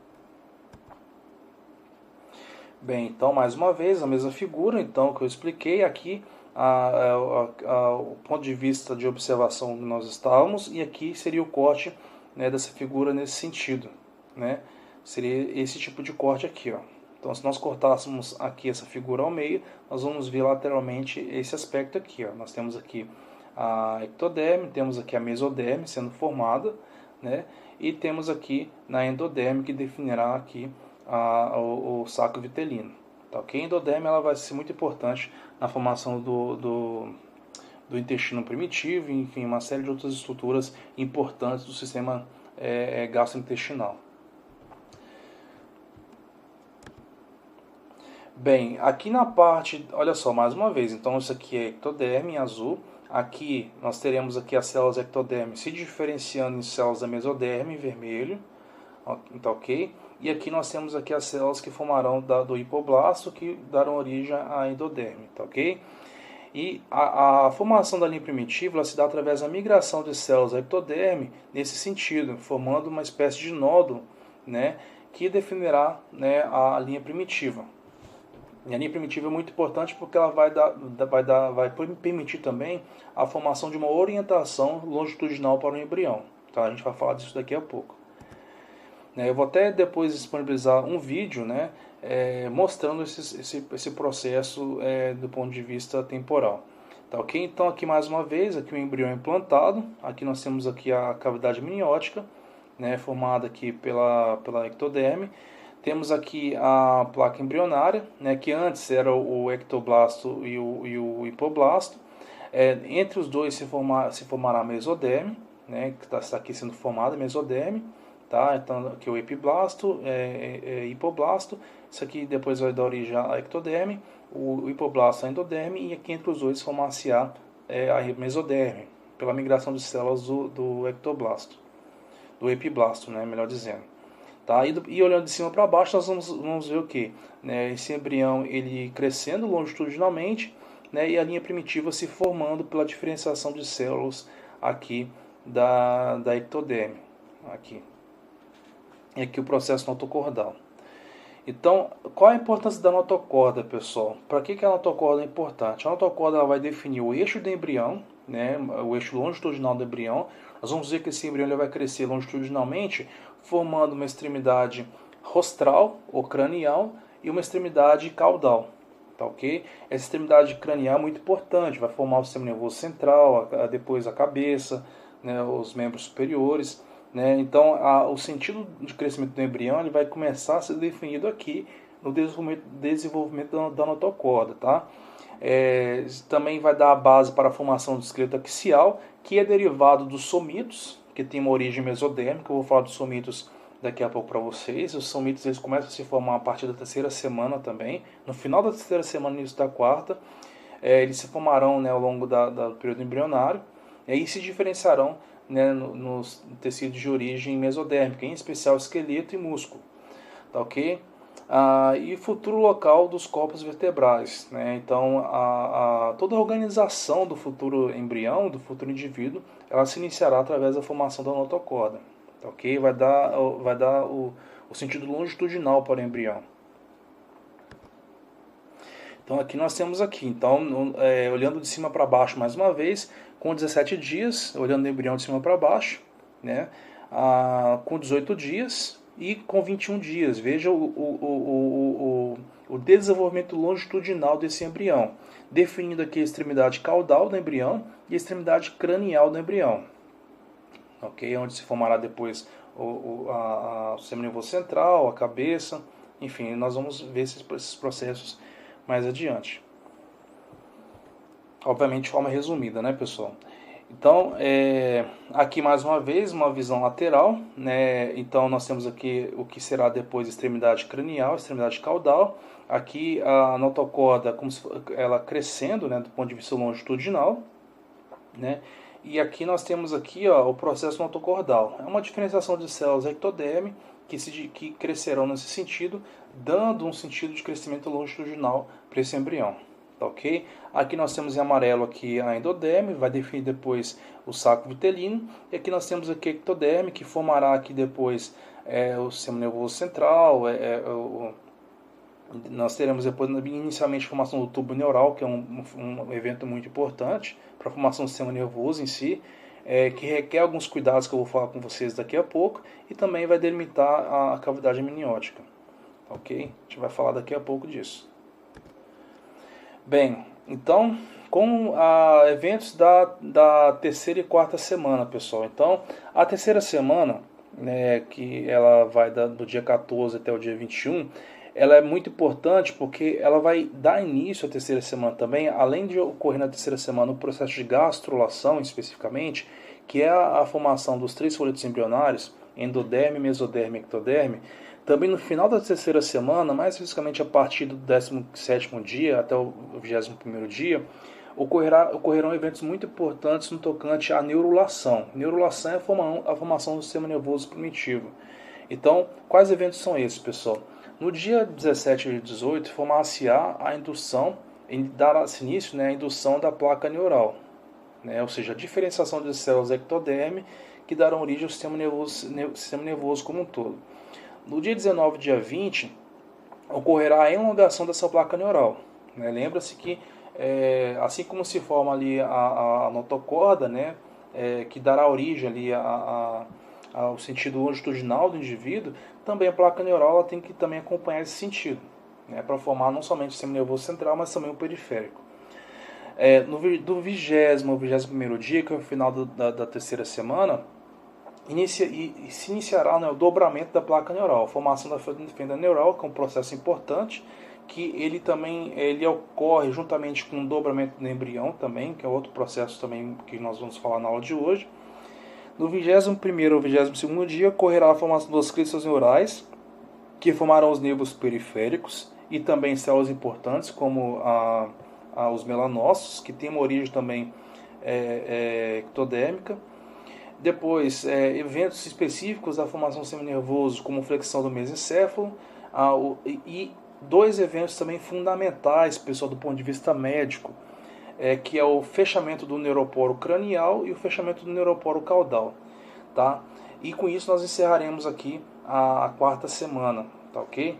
Bem, então mais uma vez a mesma figura então que eu expliquei aqui, o ponto de vista de observação que nós estávamos, e aqui seria o corte, né, dessa figura nesse sentido, né? Seria esse tipo de corte aqui, ó. Então se nós cortássemos aqui essa figura ao meio, nós vamos ver lateralmente esse aspecto aqui, ó. Nós temos aqui a ectoderme, temos aqui a mesoderme sendo formada, né? E temos aqui na endoderme que definirá aqui o saco vitelino. Tá, ok? A endoderme ela vai ser muito importante na formação do intestino primitivo, enfim, uma série de outras estruturas importantes do sistema gastrointestinal. Bem, aqui na parte, olha só, mais uma vez, então isso aqui é ectoderme em azul. Aqui nós teremos aqui as células ectoderme se diferenciando em células da mesoderme em vermelho, tá ok? E aqui nós temos aqui as células que formarão do hipoblasto, que darão origem à endoderme, tá ok? E a formação da linha primitiva ela se dá através da migração de células à ectoderme nesse sentido, formando uma espécie de nódulo, né, que definirá, né, a linha primitiva. E a linha primitiva é muito importante porque ela vai permitir também a formação de uma orientação longitudinal para o embrião. Tá? A gente vai falar disso daqui a pouco. Eu vou até depois disponibilizar um vídeo, né, mostrando esse processo do ponto de vista temporal. Tá, ok? Então aqui mais uma vez, aqui o embrião é implantado, aqui nós temos aqui a cavidade amniótica, né, formada aqui pela ectoderme. Temos aqui a placa embrionária, né, que antes era o ectoblasto e o hipoblasto. Entre os dois se formará a mesoderme, né, que está aqui sendo formada, a mesoderme. Tá? Então, aqui o epiblasto, hipoblasto, isso aqui depois vai dar origem à ectoderme, o hipoblasto à endoderme, e aqui entre os dois formar-se-á a mesoderme, pela migração de células do ectoblasto, do epiblasto, né, melhor dizendo. Tá? E olhando de cima para baixo, nós vamos ver o que? Né, esse embrião ele crescendo longitudinalmente, né, e a linha primitiva se formando pela diferenciação de células aqui da ectoderme. Aqui. E aqui o processo notocordal. Então, qual a importância da notocorda, pessoal? Para que a notocorda é importante? A notocorda ela vai definir o eixo do embrião, né, o eixo longitudinal do embrião. Nós vamos ver que esse embrião ele vai crescer longitudinalmente, formando uma extremidade rostral ou cranial e uma extremidade caudal. Tá, ok? Essa extremidade cranial é muito importante, vai formar o sistema nervoso central, depois a cabeça, né, os membros superiores. Né? Então, o sentido de crescimento do embrião ele vai começar a ser definido aqui no desenvolvimento da notocorda. Tá? Também vai dar a base para a formação do esqueleto axial, que é derivado dos somitos, que tem uma origem mesodérmica. Eu vou falar dos somitos daqui a pouco para vocês. Os somitos eles começam a se formar a partir da terceira semana também. No final da terceira semana, início da quarta, eles se formarão, né, ao longo do período embrionário, e aí se diferenciarão, né, nos tecidos de origem mesodérmica, em especial esqueleto e músculo. Tá, ok? E futuro local dos corpos vertebrais. Né? Então, toda a organização do futuro embrião, do futuro indivíduo, ela se iniciará através da formação da notocorda. Tá, ok? Vai dar o sentido longitudinal para o embrião. Então aqui nós temos aqui, então, olhando de cima para baixo mais uma vez, com 17 dias, olhando o embrião de cima para baixo, né, com 18 dias e com 21 dias. Veja o desenvolvimento longitudinal desse embrião, definindo aqui a extremidade caudal do embrião e a extremidade cranial do embrião. Okay? Onde se formará depois o sistema nervoso central, a cabeça, enfim, nós vamos ver esses processos mais adiante. Obviamente de forma resumida, né, pessoal? Então, aqui mais uma vez, uma visão lateral, né? Então nós temos aqui o que será depois extremidade cranial, extremidade caudal. Aqui a notocorda, como se ela crescendo, né, do ponto de vista longitudinal, né? E aqui nós temos aqui, ó, o processo notocordal. É uma diferenciação de células ectoderme que crescerão nesse sentido, dando um sentido de crescimento longitudinal para esse embrião. Tá, ok? Aqui nós temos em amarelo aqui a endoderme, vai definir depois o saco vitelino. E aqui nós temos aqui a ectoderme, que formará aqui depois o sistema nervoso central. Nós teremos depois inicialmente a formação do tubo neural, que é um evento muito importante para a formação do sistema nervoso em si, que requer alguns cuidados que eu vou falar com vocês daqui a pouco, e também vai delimitar a cavidade amniótica. Ok? A gente vai falar daqui a pouco disso. Bem, então, com eventos da terceira e quarta semana, pessoal. Então, a terceira semana, né, que ela vai do dia 14 até o dia 21, ela é muito importante porque ela vai dar início à terceira semana também, além de ocorrer na terceira semana o processo de gastrulação especificamente, que é a formação dos 3 folhetos embrionários, endoderme, mesoderme e ectoderme. Também no final da terceira semana, mais especificamente a partir do 17º dia até o 21º dia, ocorrerão eventos muito importantes no tocante à neurulação. Neurulação é a formação do sistema nervoso primitivo. Então, quais eventos são esses, pessoal? No dia 17 e 18, formar-se-á a indução dar-se início, né, à indução da placa neural, né, ou seja, a diferenciação de células ectoderme que darão origem ao sistema nervoso como um todo. No dia 19 e dia 20, ocorrerá a elongação dessa placa neural. Né? Lembra-se que, assim como se forma ali a notocorda, né, que dará origem ali ao sentido longitudinal do indivíduo, também a placa neural ela tem que também acompanhar esse sentido, né, para formar não somente o sistema nervoso central, mas também o periférico. Do 20º ao 21º dia, que é o final da terceira semana, se iniciará, né, o dobramento da placa neural, a formação da fenda neural, que é um processo importante, que ele ocorre juntamente com o dobramento do embrião também, que é outro processo também que nós vamos falar na aula de hoje. No 21º ao 22º dia ocorrerá a formação das cristas neurais, que formarão os nervos periféricos e também células importantes como os melanócitos, que tem uma origem também ectodérmica. Depois, eventos específicos da formação do sistema nervoso, como flexão do mesencéfalo, e dois eventos também fundamentais, pessoal, do ponto de vista médico, que é o fechamento do neuroporo cranial e o fechamento do neuroporo caudal, tá? E com isso nós encerraremos aqui a quarta semana, tá ok?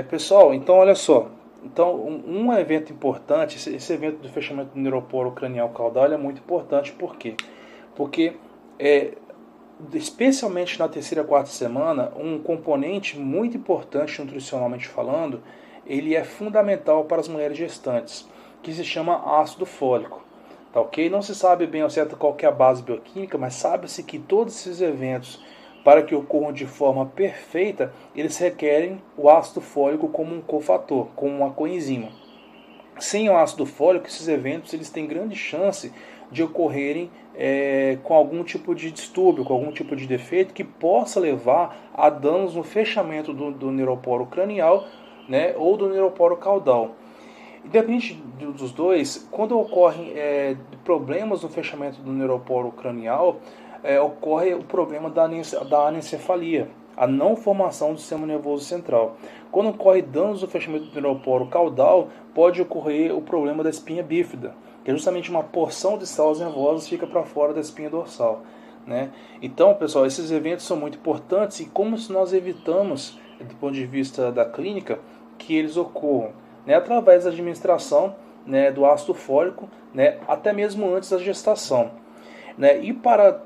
Pessoal, então olha só, então um evento importante, esse evento do fechamento do neuroporo cranial caudal é muito importante, por quê? Porque especialmente na terceira e quarta semana, um componente muito importante nutricionalmente falando, ele é fundamental para as mulheres gestantes, que se chama ácido fólico. Tá ok? Não se sabe bem ao certo qual que é a base bioquímica, mas sabe-se que todos esses eventos, para que ocorram de forma perfeita, eles requerem o ácido fólico como um cofator, como uma coenzima. Sem o ácido fólico, esses eventos eles têm grande chance de ocorrerem com algum tipo de distúrbio, com algum tipo de defeito que possa levar a danos no fechamento do neuroporo cranial, né, ou do neuroporo caudal. Independente dos dois, quando ocorrem problemas no fechamento do neuroporo cranial, ocorre o problema da anencefalia, a não formação do sistema nervoso central. Quando ocorre danos no fechamento do neuroporo caudal, pode ocorrer o problema da espinha bífida, que é justamente uma porção de células nervosas que fica para fora da espinha dorsal, né? Então, pessoal, esses eventos são muito importantes e como nós evitamos, do ponto de vista da clínica, que eles ocorram, né, através da administração, né, do ácido fólico, né, até mesmo antes da gestação, né? E para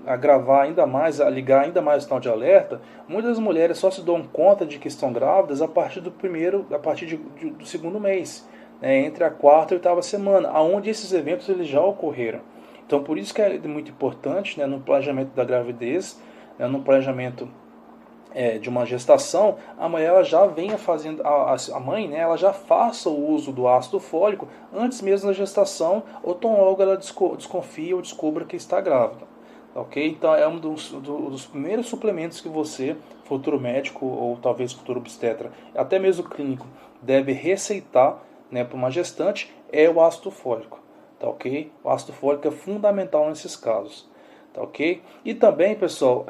agravar ainda mais, ligar ainda mais o sinal de alerta, muitas mulheres só se dão conta de que estão grávidas a partir do segundo mês, né, entre a quarta e a oitava semana, aonde esses eventos eles já ocorreram. Então, por isso que é muito importante, né, no planejamento da gravidez, né, no planejamento de uma gestação, a mulher ela já venha fazendo, a mãe, né, ela já faça o uso do ácido fólico antes mesmo da gestação, ou tão logo ela desconfie ou descubra que está grávida. Ok? Então é um dos primeiros suplementos que você, futuro médico ou talvez futuro obstetra, até mesmo clínico, deve receitar, né, para uma gestante, é o ácido fólico. Tá ok? O ácido fólico é fundamental nesses casos. Tá ok? E também, pessoal,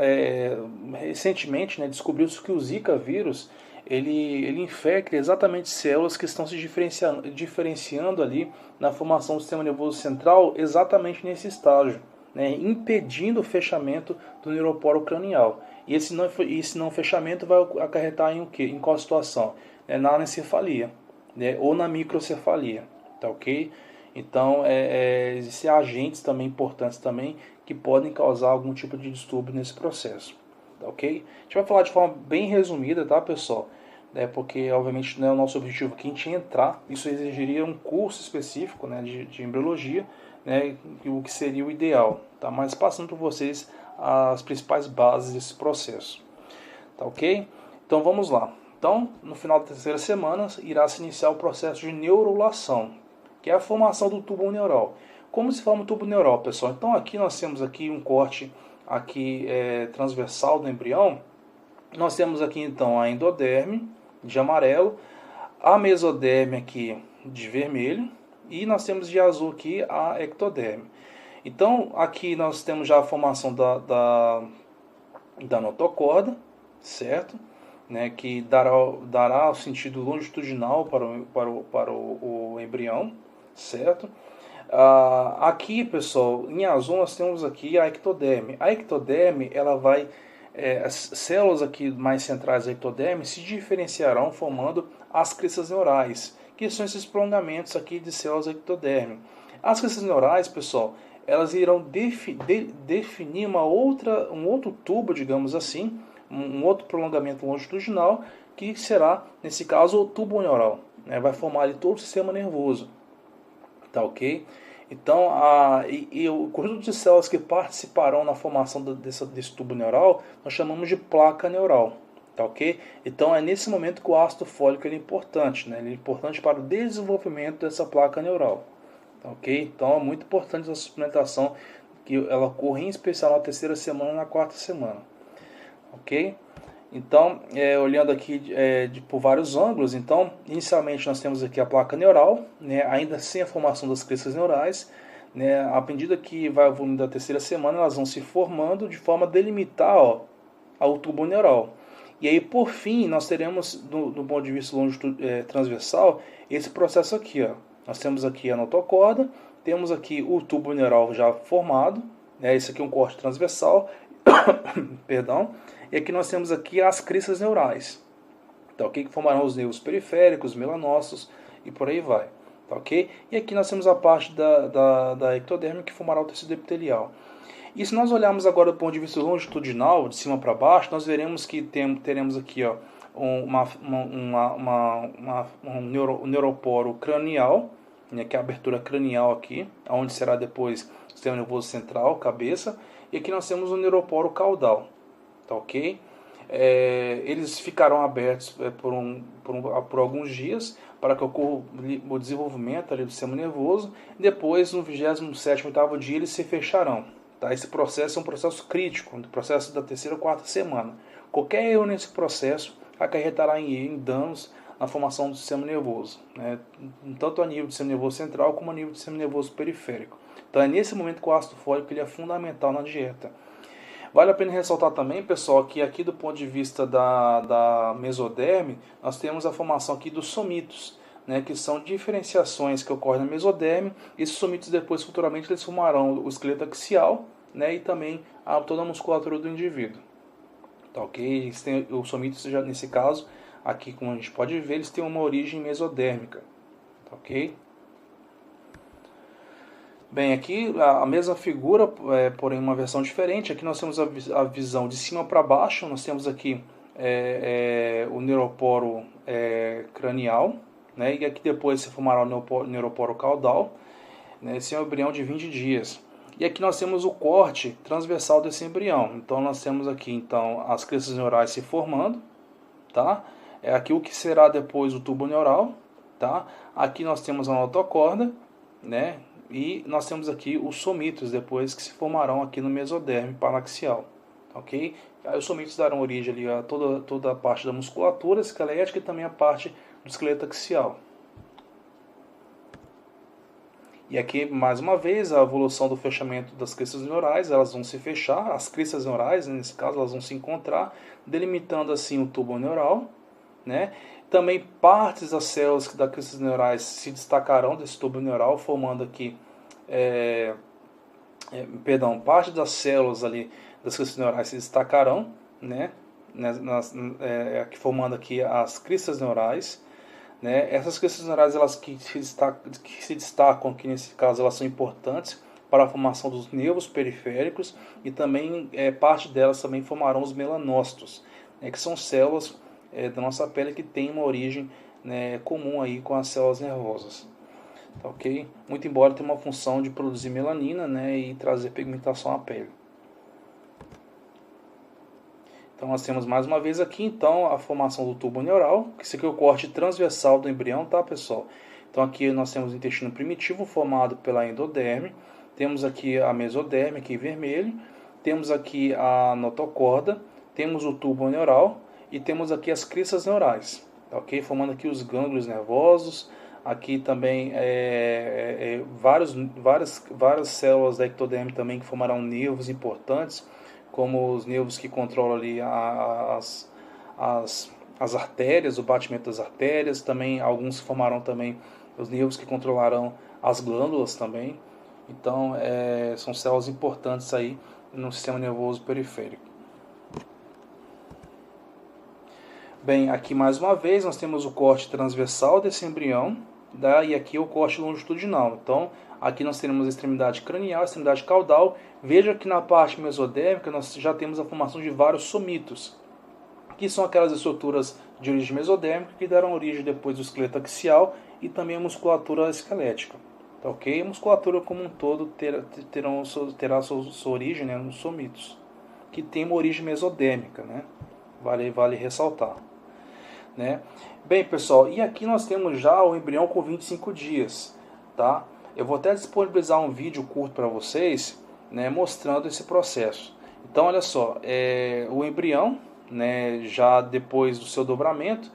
recentemente, né, descobriu-se que o Zika vírus ele infecta exatamente células que estão se diferenciando ali na formação do sistema nervoso central exatamente nesse estágio, né, impedindo o fechamento do neuroporo cranial. E esse não fechamento vai acarretar em o quê? Em qual situação? Na anencefalia, né, ou na microcefalia. Tá ok? Então, existem agentes também importantes também que podem causar algum tipo de distúrbio nesse processo. Tá ok? A gente vai falar de forma bem resumida, tá, pessoal? Porque, obviamente, não é o nosso objetivo aqui a gente entrar. Isso exigiria um curso específico, né, de embriologia, né, o que seria o ideal. Tá? Mas passando para vocês as principais bases desse processo. Tá ok? Então, vamos lá. Então, no final da terceira semana, irá se iniciar o processo de neurulação, que é a formação do tubo neural. Como se forma o tubo neural, pessoal? Então aqui nós temos aqui um corte aqui, transversal do embrião. Nós temos aqui então a endoderme de amarelo, a mesoderme aqui de vermelho e nós temos de azul aqui a ectoderme. Então aqui nós temos já a formação da notocorda, certo? né, que dará o sentido longitudinal para o embrião, certo? Aqui, pessoal, em azul nós temos aqui a ectoderme. A ectoderme, ela vai, as células aqui mais centrais da ectoderme se diferenciarão formando as cristas neurais, que são esses prolongamentos aqui de células da ectoderme. As cristas neurais, pessoal, elas irão definir um outro tubo, digamos assim, um outro prolongamento longitudinal, que será, nesse caso, o tubo neural, né? Vai formar ali todo o sistema nervoso. Tá ok? Então, o conjunto de células que participarão na formação desse tubo neural, nós chamamos de placa neural. Tá ok? Então, é nesse momento que o ácido fólico é importante, né? Ele é importante para o desenvolvimento dessa placa neural. Tá ok? Então, é muito importante essa suplementação, que ela ocorre em especial na terceira semana e na quarta semana. Ok? Então, olhando aqui por vários ângulos, então, inicialmente nós temos aqui a placa neural, né, ainda sem a formação das cristas neurais, né, à medida que vai evoluindo da terceira semana, elas vão se formando de forma a delimitar ao tubo neural. E aí, por fim, nós teremos, do ponto de vista transversal, esse processo aqui. Ó. Nós temos aqui a notocorda, temos aqui o tubo neural já formado, né, esse aqui é um corte transversal, perdão. E aqui nós temos aqui as cristas neurais, tá ok? Que formarão os nervos periféricos, melanócitos e por aí vai, tá ok? E aqui nós temos a parte da ectoderme que formará o tecido epitelial. E se nós olharmos agora do ponto de vista longitudinal, de cima para baixo, nós veremos que teremos aqui ó, um neuroporo cranial, né, que é a abertura cranial aqui, onde será depois o sistema nervoso central, cabeça, e aqui nós temos o neuroporo caudal. Tá ok? Eles ficarão abertos por alguns dias para que ocorra o desenvolvimento ali do sistema nervoso. Depois, no 27º, 8º dia, eles se fecharão. Tá? Esse processo é um processo crítico, um processo da terceira ou quarta semana. Qualquer erro nesse processo acarretará em danos na formação do sistema nervoso, né? Tanto a nível do sistema nervoso central como a nível do sistema nervoso periférico. Então é nesse momento que o ácido fólico ele é fundamental na dieta. Vale a pena ressaltar também, pessoal, que aqui do ponto de vista da mesoderme, nós temos a formação aqui dos somitos, né, que são diferenciações que ocorrem na mesoderme. Esses somitos depois, futuramente, eles formarão o esqueleto axial, né, e também toda a musculatura do indivíduo. Tá ok? Os somitos, já nesse caso, aqui como a gente pode ver, eles têm uma origem mesodérmica. Tá ok? Bem, aqui a mesma figura, porém uma versão diferente. Aqui nós temos a visão de cima para baixo. Nós temos aqui o neuroporo cranial, né? E aqui depois se formará o neuroporo caudal. Né? Esse é um embrião de 20 dias. E aqui nós temos o corte transversal desse embrião. Então nós temos aqui então as cristas neurais se formando, tá? Aqui o que será depois o tubo neural, tá? Aqui nós temos a notocorda, né? E nós temos aqui os somitos depois que se formarão aqui no mesoderme paraxial, ok? Aí os somitos darão origem ali a toda a parte da musculatura esquelética e também a parte do esqueleto axial. E aqui, mais uma vez, a evolução do fechamento das cristas neurais, elas vão se fechar, as cristas neurais, nesse caso, elas vão se encontrar, delimitando assim o tubo neural, né? Também partes das células das cristas neurais se destacarão desse tubo neural, formando aqui, parte das células ali das cristas neurais se destacarão, né? Formando aqui as cristas neurais. Né? Essas cristas neurais elas que se destacam, que nesse caso elas são importantes para a formação dos nervos periféricos e também parte delas também formarão os melanócitos, né? Que são células da nossa pele que têm uma origem, né, comum aí com as células nervosas. Tá ok? Muito embora tenha uma função de produzir melanina, né, e trazer pigmentação à pele. Então nós temos mais uma vez aqui então a formação do tubo neural, que esse aqui é o corte transversal do embrião, tá pessoal? Então aqui nós temos o intestino primitivo formado pela endoderme, temos aqui a mesoderme aqui em vermelho, temos aqui a notocorda, temos o tubo neural e temos aqui as cristas neurais, tá ok? Formando aqui os gânglios nervosos, aqui também várias células da ectoderme também que formarão nervos importantes, como os nervos que controlam ali as artérias, o batimento das artérias, também alguns formarão também os nervos que controlarão as glândulas também. Então, são células importantes aí no sistema nervoso periférico. Bem, aqui mais uma vez nós temos o corte transversal desse embrião, e aqui o corte longitudinal. Então, aqui nós teremos a extremidade cranial, a extremidade caudal. Veja que na parte mesodérmica nós já temos a formação de vários somitos, que são aquelas estruturas de origem mesodérmica que darão origem depois do esqueleto axial e também a musculatura esquelética. Tá, ok? A musculatura como um todo terá sua origem, né, nos somitos, que tem uma origem mesodérmica, né? Vale ressaltar. Né? Bem, pessoal, e aqui nós temos já o embrião com 25 dias, tá? Eu vou até disponibilizar um vídeo curto para vocês, né, mostrando esse processo. Então, olha só, o embrião, né, já depois do seu dobramento,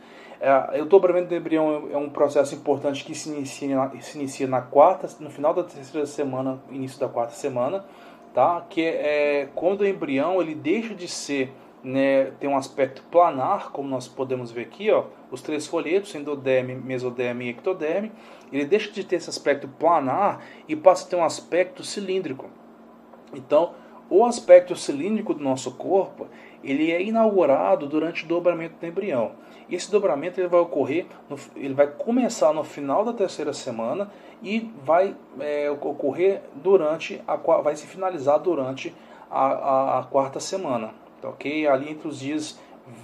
o dobramento do embrião é um processo importante que se inicia no final da terceira semana, início da quarta semana, tá? Que é quando o embrião ele deixa de ser, né, tem um aspecto planar, como nós podemos ver aqui, ó, os três folhetos, endoderme, mesoderme e ectoderme, ele deixa de ter esse aspecto planar e passa a ter um aspecto cilíndrico. Então, o aspecto cilíndrico do nosso corpo, ele é inaugurado durante o dobramento do embrião. E esse dobramento ele vai começar no final da terceira semana e vai ocorrer vai se finalizar durante a quarta semana. Tá, ok? Ali entre os dias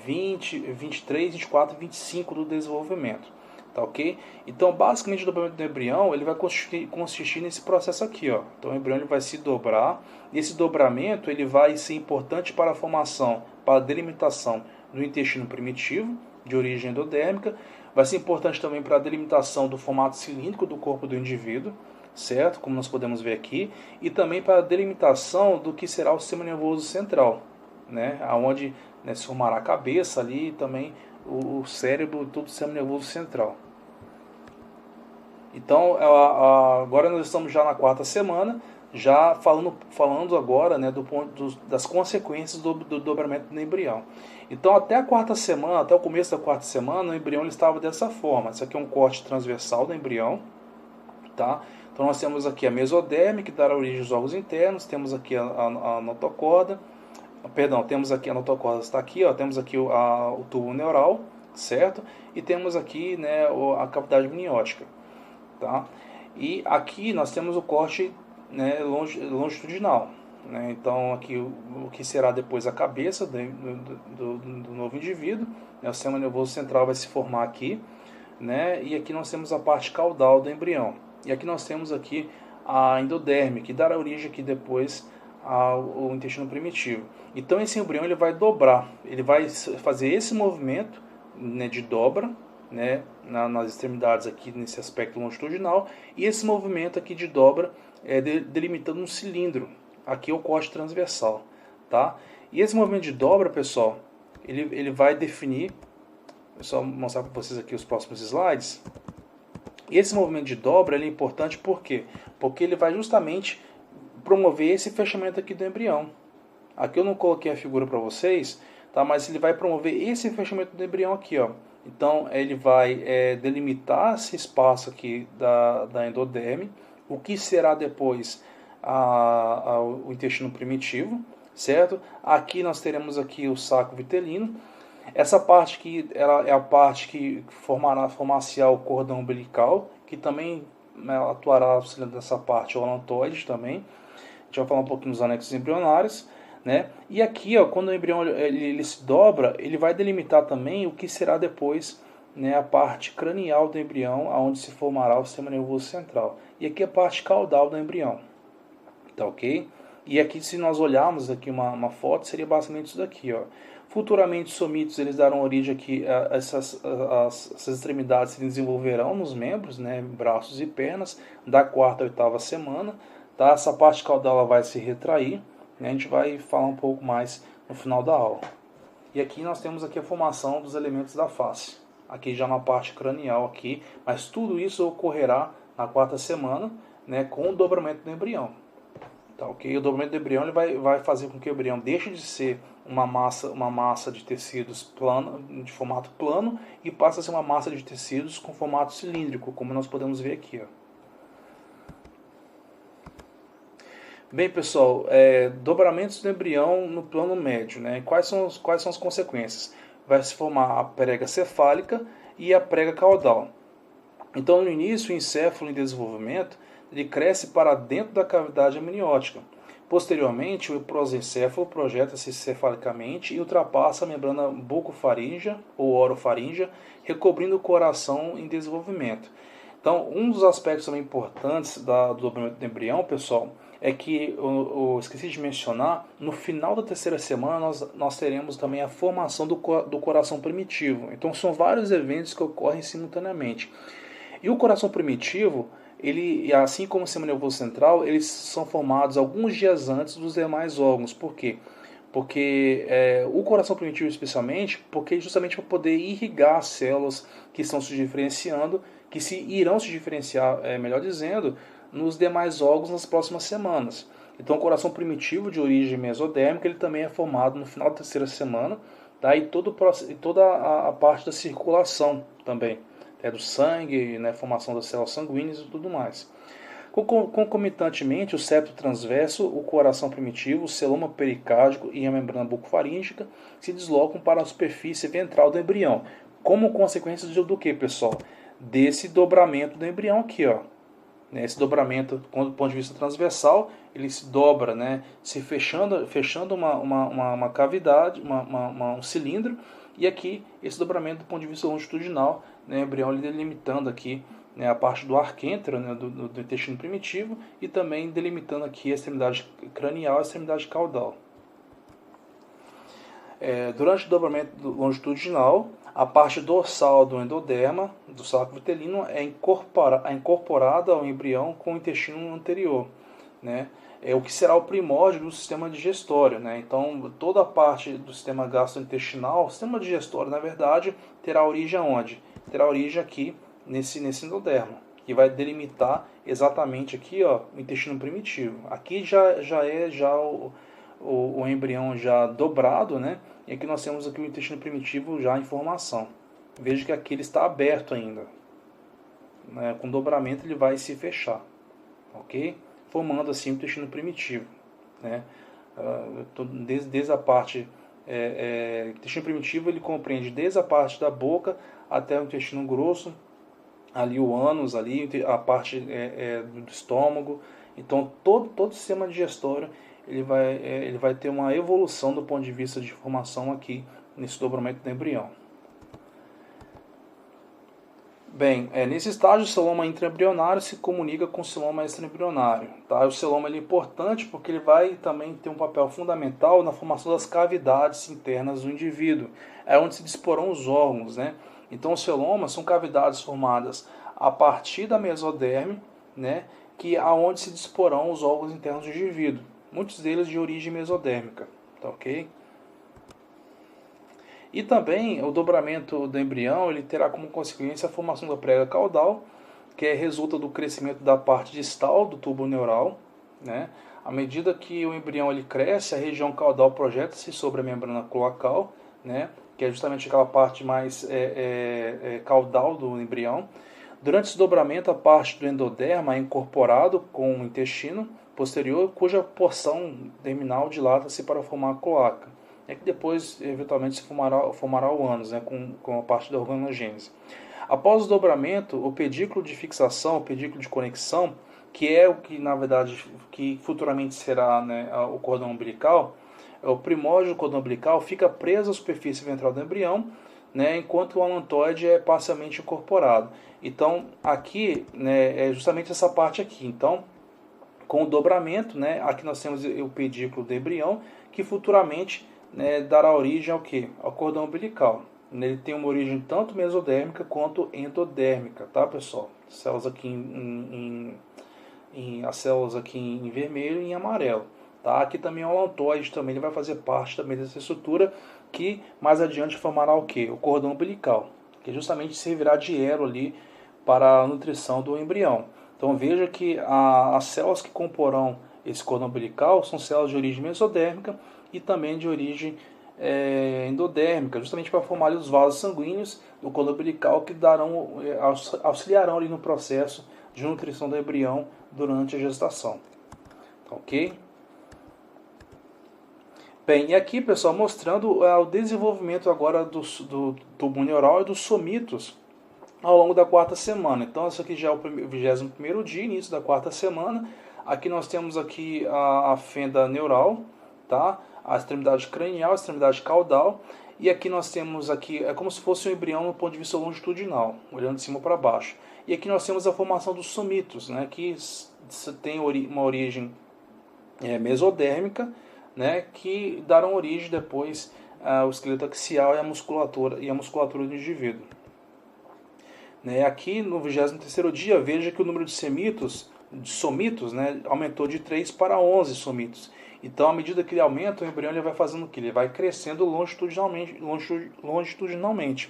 20, 23, 24 e 25 do desenvolvimento. Tá, ok? Então, basicamente, o dobramento do embrião ele vai consistir nesse processo aqui. Ó. Então, o embrião ele vai se dobrar. E esse dobramento ele vai ser importante para a formação, para a delimitação do intestino primitivo, de origem endodérmica. Vai ser importante também para a delimitação do formato cilíndrico do corpo do indivíduo, certo? Como nós podemos ver aqui. E também para a delimitação do que será o sistema nervoso central, né? Onde, né, se formará a cabeça ali e também o cérebro e todo o sistema nervoso central. Então, agora nós estamos já na quarta semana, já falando agora, né, das consequências do dobramento do embrião. Então, até a quarta semana, até o começo da quarta semana, o embrião ele estava dessa forma. Isso aqui é um corte transversal do embrião, tá? Então, nós temos aqui a mesoderme, que dará origem aos órgãos internos, temos aqui a notocorda, temos aqui a notocorda, está aqui, ó, temos aqui o tubo neural, certo? E temos aqui, né, a cavidade amniótica, tá? E aqui nós temos o corte, né, longitudinal, né? Então aqui o que será depois a cabeça do novo indivíduo, né? O sistema nervoso central vai se formar aqui, né? E aqui nós temos a parte caudal do embrião. E aqui nós temos aqui a endoderme, que dará origem aqui depois ao intestino primitivo. Então esse embrião ele vai dobrar, ele vai fazer esse movimento, né, de dobra, né, nas extremidades aqui nesse aspecto longitudinal, e esse movimento aqui de dobra delimitando um cilindro. Aqui é o corte transversal, tá? E esse movimento de dobra, pessoal, ele vai definir, vou só mostrar para vocês aqui os próximos slides. E esse movimento de dobra ele é importante por quê? Porque ele vai justamente promover esse fechamento aqui do embrião. Aqui eu não coloquei a figura para vocês, tá? Mas ele vai promover esse fechamento do embrião aqui, ó. Então ele vai delimitar esse espaço aqui da endoderme, o que será depois o intestino primitivo, certo? Aqui nós teremos aqui o saco vitelino. Essa parte aqui ela é a parte que formar-se o cordão umbilical, que também, né, atuará auxiliando nessa parte o alantoide também. A gente vai falar um pouquinho dos anexos embrionários, né? E aqui, ó, quando o embrião ele se dobra, ele vai delimitar também o que será depois, né, a parte cranial do embrião, onde se formará o sistema nervoso central. E aqui a parte caudal do embrião, tá ok? E aqui, se nós olharmos aqui uma foto, seria basicamente isso daqui, ó. Futuramente, os somitos eles darão origem aqui a essas extremidades se desenvolverão nos membros, né, braços e pernas, da quarta à oitava semana. Tá? Essa parte caudal ela vai se retrair, né? A gente vai falar um pouco mais no final da aula. E aqui nós temos aqui a formação dos elementos da face, aqui já na parte cranial aqui, mas tudo isso ocorrerá na quarta semana, né, com o dobramento do embrião. Tá, ok? O dobramento do embrião ele vai fazer com que o embrião deixe de ser uma massa de tecidos plana, de formato plano, e passe a ser uma massa de tecidos com formato cilíndrico, como nós podemos ver aqui. Ó. Bem, pessoal, dobramentos do embrião no plano médio, né? Quais são as consequências? Vai se formar a prega cefálica e a prega caudal. Então, no início, o encéfalo em desenvolvimento ele cresce para dentro da cavidade amniótica. Posteriormente, o prosencéfalo projeta-se cefalicamente e ultrapassa a membrana bucofaríngea ou orofaríngea, recobrindo o coração em desenvolvimento. Então, um dos aspectos também importantes do dobramento do embrião, pessoal, é que eu esqueci de mencionar, no final da terceira semana nós teremos também a formação do coração primitivo. Então, são vários eventos que ocorrem simultaneamente. E o coração primitivo, ele, assim como o sistema nervoso central, eles são formados alguns dias antes dos demais órgãos. Por quê? Porque o coração primitivo especialmente, porque justamente para poder irrigar as células que estão se diferenciando, que irão se diferenciar, melhor dizendo, nos demais órgãos nas próximas semanas. Então o coração primitivo de origem mesodérmica, ele também é formado no final da terceira semana, tá? E toda a parte da circulação também. Do sangue, né, formação das células sanguíneas e tudo mais. Concomitantemente, o septo transverso, o coração primitivo, o celoma pericárdico e a membrana bucofaríngica se deslocam para a superfície ventral do embrião. Como consequência do que, pessoal? Desse dobramento do embrião aqui, ó. Esse dobramento, do ponto de vista transversal, ele se dobra, né, se fechando uma cavidade, um cilindro, e aqui esse dobramento do ponto de vista longitudinal, né, o embrião delimitando aqui, né, a parte do arquêntero, né, do intestino primitivo, e também delimitando aqui a extremidade cranial e a extremidade caudal. Durante o dobramento longitudinal, a parte dorsal do endoderma, do saco vitelino, é incorporada ao embrião com o intestino anterior, né? O que será o primórdio do sistema digestório, né? Então, toda a parte do sistema gastrointestinal, o sistema digestório, na verdade, terá origem onde? Terá origem aqui, nesse endoderma, que vai delimitar exatamente aqui, ó, o intestino primitivo. Aqui já é o embrião já dobrado, né? E aqui nós temos aqui o intestino primitivo já em formação. Veja que aqui ele está aberto ainda, né? Com dobramento ele vai se fechar, ok? Formando assim o intestino primitivo, né? Desde a parte o intestino primitivo ele compreende desde a parte da boca até o intestino grosso, ali o ânus, ali a parte do estômago. Então todo o sistema digestório ele vai ter uma evolução do ponto de vista de formação aqui nesse dobramento do embrião. Bem, nesse estágio o celoma intraembrionário se comunica com o celoma extraembrionário. Tá? O celoma é importante porque ele vai também ter um papel fundamental na formação das cavidades internas do indivíduo. É onde se disporão os órgãos, né? Então os celomas são cavidades formadas a partir da mesoderme, né? Que é onde se disporão os órgãos internos do indivíduo. Muitos deles de origem mesodérmica, tá ok? E também o dobramento do embrião ele terá como consequência a formação da prega caudal, que resulta do crescimento da parte distal do tubo neural, né? À medida que o embrião ele cresce, a região caudal projeta-se sobre a membrana cloacal, né? Que é justamente aquela parte mais caudal do embrião. Durante esse dobramento, a parte do endoderma é incorporado com o intestino posterior, cuja porção terminal dilata-se para formar a cloaca. Que depois, eventualmente, se formará o ânus, né, com a parte da organogênese. Após o dobramento, o pedículo de fixação, o pedículo de conexão, que é o que, na verdade, que futuramente será, né, o cordão umbilical, o primórdio do cordão umbilical fica preso à superfície ventral do embrião, né, enquanto o alantoide é parcialmente incorporado. Então, aqui, né, é justamente essa parte aqui. Então, com o dobramento, né, aqui nós temos o pedículo do embrião, que futuramente, né, dará origem ao quê? Ao cordão umbilical. Ele tem uma origem tanto mesodérmica quanto endodérmica, tá, pessoal? Células aqui as células aqui em vermelho e em amarelo. Tá? Aqui também é o alantoide, também ele vai fazer parte também dessa estrutura, que mais adiante formará o quê? O cordão umbilical, que justamente servirá de elo ali para a nutrição do embrião. Então veja que as células que comporão esse cordão umbilical são células de origem mesodérmica e também de origem endodérmica, justamente para formar ali os vasos sanguíneos do cordão umbilical que auxiliarão ali no processo de nutrição do embrião durante a gestação. Ok? Bem, e aqui, pessoal, mostrando o desenvolvimento agora do tubo neural e dos somitos ao longo da quarta semana. Então, isso aqui já é o 21º dia, início da quarta semana. Aqui nós temos aqui a fenda neural, tá? A extremidade cranial, a extremidade caudal. E aqui nós temos aqui, é como se fosse um embrião no ponto de vista longitudinal, olhando de cima para baixo. E aqui nós temos a formação dos somitos, né? Que tem uma origem mesodérmica, né? Que darão origem depois ao esqueleto axial e a musculatura do indivíduo. Aqui no 23º dia, veja que o número de somitos, né, aumentou de 3 para 11 somitos. Então, à medida que ele aumenta, o embrião ele vai fazendo o quê? Ele vai crescendo longitudinalmente,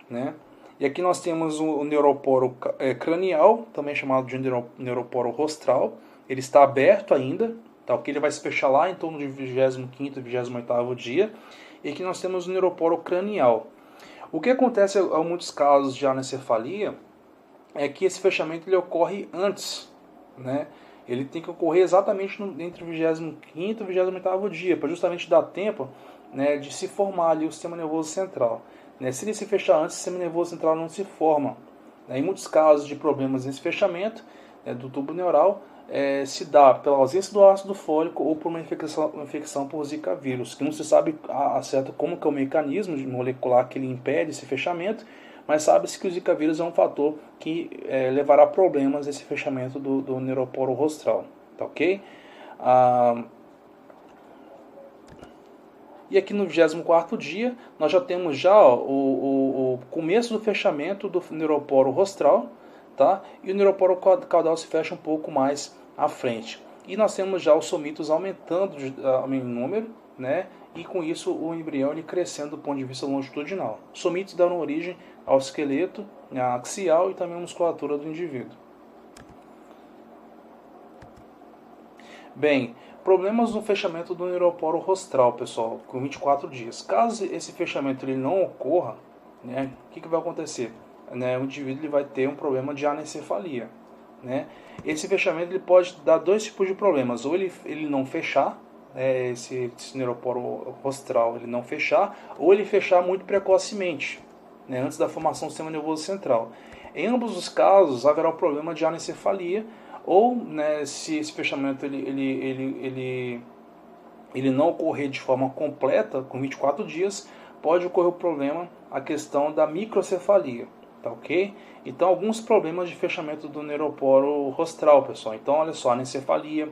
né? E aqui nós temos o neuroporo cranial, também chamado de neuroporo rostral. Ele está aberto ainda, tá? Ok? Ele vai se fechar lá em torno de 25º e 28º dia. E aqui nós temos o neuroporo cranial. O que acontece em muitos casos de anencefalia é que esse fechamento ele ocorre antes, né? Ele tem que ocorrer exatamente entre o 25º e o 28º dia, para justamente dar tempo, né, de se formar ali o sistema nervoso central. Se ele se fechar antes, o sistema nervoso central não se forma. Em muitos casos de problemas nesse fechamento do tubo neural, se dá pela ausência do ácido fólico ou por uma infecção por Zika vírus, que não se sabe a certo como que é o mecanismo molecular que ele impede esse fechamento, mas sabe-se que o Zika vírus é um fator que levará a problemas esse fechamento do neuroporo rostral, tá ok? E aqui no 24º dia, nós já temos o começo do fechamento do neuroporo rostral, tá? E o neuroporo caudal se fecha um pouco mais à frente. E nós temos já os somitos aumentando em número, né? E com isso o embrião ele crescendo do ponto de vista longitudinal. Os somitos dão origem ao esqueleto, à axial e também à musculatura do indivíduo. Bem, problemas no fechamento do neuroporo rostral, pessoal, com 24 dias. Caso esse fechamento ele não ocorra, né, o que vai acontecer? O indivíduo ele vai ter um problema de anencefalia. Esse fechamento ele pode dar dois tipos de problemas. Ou ele não fechar, esse neuroporo rostral ele não fechar, ou ele fechar muito precocemente, antes da formação do sistema nervoso central. Em ambos os casos, haverá um problema de anencefalia, ou se esse fechamento ele não ocorrer de forma completa, com 24 dias, pode ocorrer o problema, a questão da microcefalia. Tá ok? Então, alguns problemas de fechamento do neuroporo rostral, pessoal. Então, olha só, anencefalia,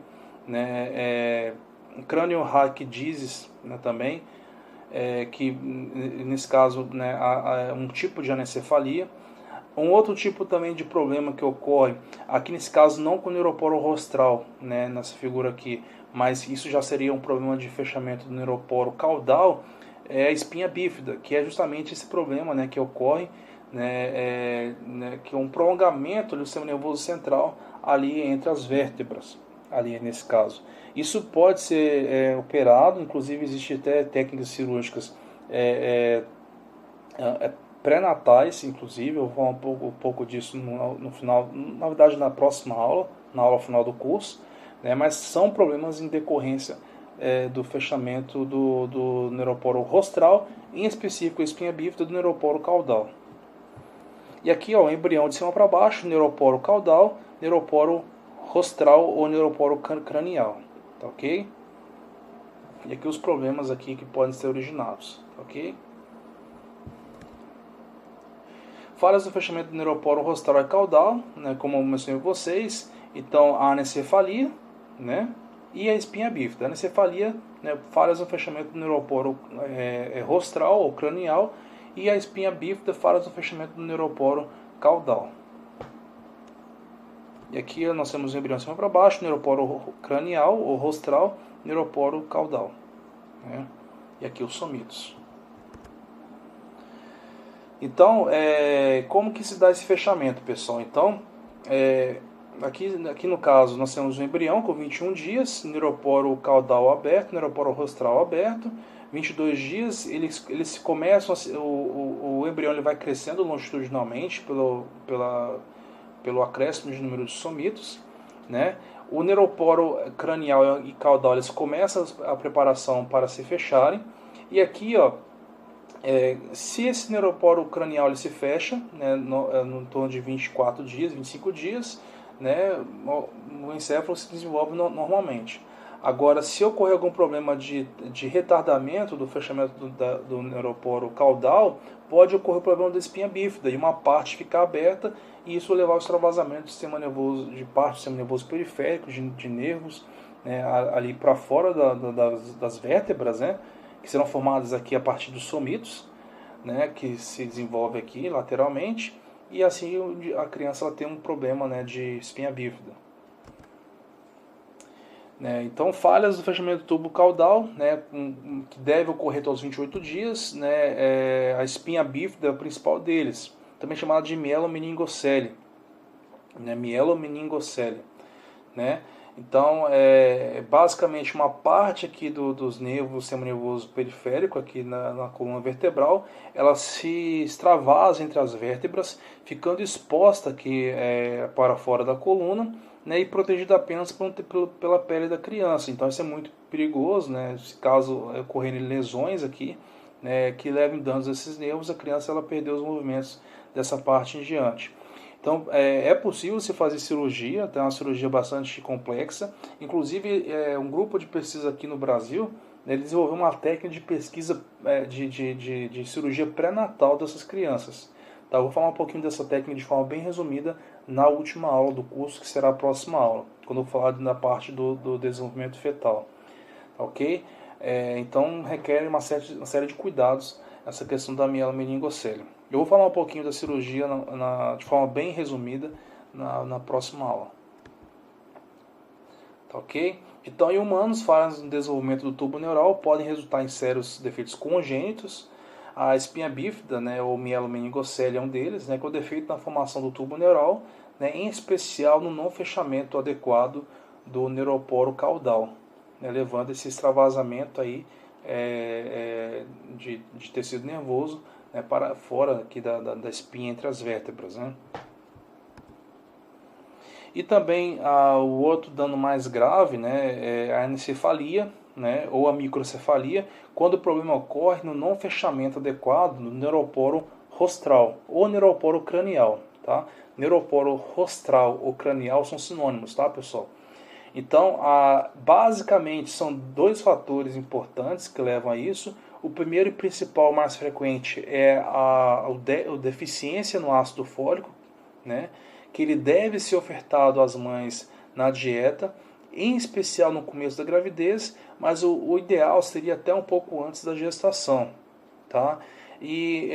crânio-raquidises, também, que nesse caso há um tipo de anencefalia. Um outro tipo também de problema que ocorre, aqui nesse caso não com o neuroporo rostral, nessa figura aqui, mas isso já seria um problema de fechamento do neuroporo caudal, é a espinha bífida, que é justamente esse problema que ocorre, que é um prolongamento do sistema nervoso central ali entre as vértebras, ali nesse caso. Isso pode ser operado, inclusive existe até técnicas cirúrgicas pré-natais, inclusive, eu vou falar um pouco disso no final, na verdade na próxima aula, na aula final do curso, mas são problemas em decorrência do fechamento do neuroporo rostral, em específico a espinha bífida do neuroporo caudal. E aqui, o embrião de cima para baixo, neuroporo caudal, neuroporo rostral ou neuroporo cranial, tá ok? E aqui os problemas aqui que podem ser originados, tá ok? Falhas no fechamento do neuroporo rostral e caudal, como eu mencionei com vocês, então a anencefalia, e a espinha bífida. A anencefalia, falhas no fechamento do neuroporo rostral ou cranial, e a espinha bífida, falhas no fechamento do neuroporo caudal. E aqui nós temos o embrião de cima para baixo, neuroporo cranial ou rostral, neuroporo caudal. E aqui os somitos. Então, como que se dá esse fechamento, pessoal? Então, aqui no caso, nós temos um embrião com 21 dias, neuroporo caudal aberto, neuroporo rostral aberto. 22 dias, eles começam, o embrião ele vai crescendo longitudinalmente pelo acréscimo de número de somitos, né? O neuroporo cranial e caudal, eles começam a preparação para se fecharem. E aqui, ó, se esse neuroporo cranial ele se fecha, né, no torno de 24 dias, 25 dias, né, o encéfalo se desenvolve normalmente. Agora, se ocorrer algum problema de retardamento do fechamento do neuroporo caudal, pode ocorrer o problema da espinha bífida e uma parte ficar aberta e isso levar ao extravasamento do sistema nervoso, de parte do sistema nervoso periférico, de nervos, né, ali para fora das vértebras, né, que serão formadas aqui a partir dos somitos, né, que se desenvolve aqui lateralmente, e assim a criança ela tem um problema, né, de espinha bífida. Né, então, falhas do fechamento do tubo caudal, né, que deve ocorrer aos 28 dias, né, a espinha bífida é o principal deles, também chamada de mielomeningocele, né, mielomeningocele, né. Então, basicamente uma parte aqui dos nervos, sistema nervoso periférico, aqui na coluna vertebral, ela se extravasa entre as vértebras, ficando exposta aqui para fora da coluna, né, e protegida apenas pela pele da criança. Então, isso é muito perigoso, né, se caso ocorrerem lesões aqui, né, que levem danos a esses nervos, a criança ela perdeu os movimentos dessa parte em diante. Então, é possível se fazer cirurgia, é uma cirurgia bastante complexa. Inclusive, um grupo de pesquisa aqui no Brasil, né, ele desenvolveu uma técnica de pesquisa de cirurgia pré-natal dessas crianças. Tá, eu vou falar um pouquinho dessa técnica de forma bem resumida na última aula do curso, que será a próxima aula, quando eu falar da parte do desenvolvimento fetal. Ok? Então, requer uma série de cuidados essa questão da mielomeningocele. Eu vou falar um pouquinho da cirurgia de forma bem resumida na próxima aula. Tá ok? Então, em humanos, falhas no desenvolvimento do tubo neural podem resultar em sérios defeitos congênitos. A espinha bífida, né, ou mielomeningocele é um deles, né, que é o defeito na formação do tubo neural, né, em especial no não fechamento adequado do neuroporo caudal, né, levando esse extravasamento aí, de tecido nervoso, né, para fora aqui da espinha entre as vértebras, né. E também o outro dano mais grave, né, é a anencefalia, né, ou a microcefalia, quando o problema ocorre no não fechamento adequado do neuroporo rostral ou neuroporo cranial. Tá? Neuroporo rostral ou cranial são sinônimos, tá, pessoal? Então, basicamente, são dois fatores importantes que levam a isso. O primeiro e principal, mais frequente, é a deficiência no ácido fólico, né, que ele deve ser ofertado às mães na dieta, em especial no começo da gravidez, mas o ideal seria até um pouco antes da gestação. Tá? E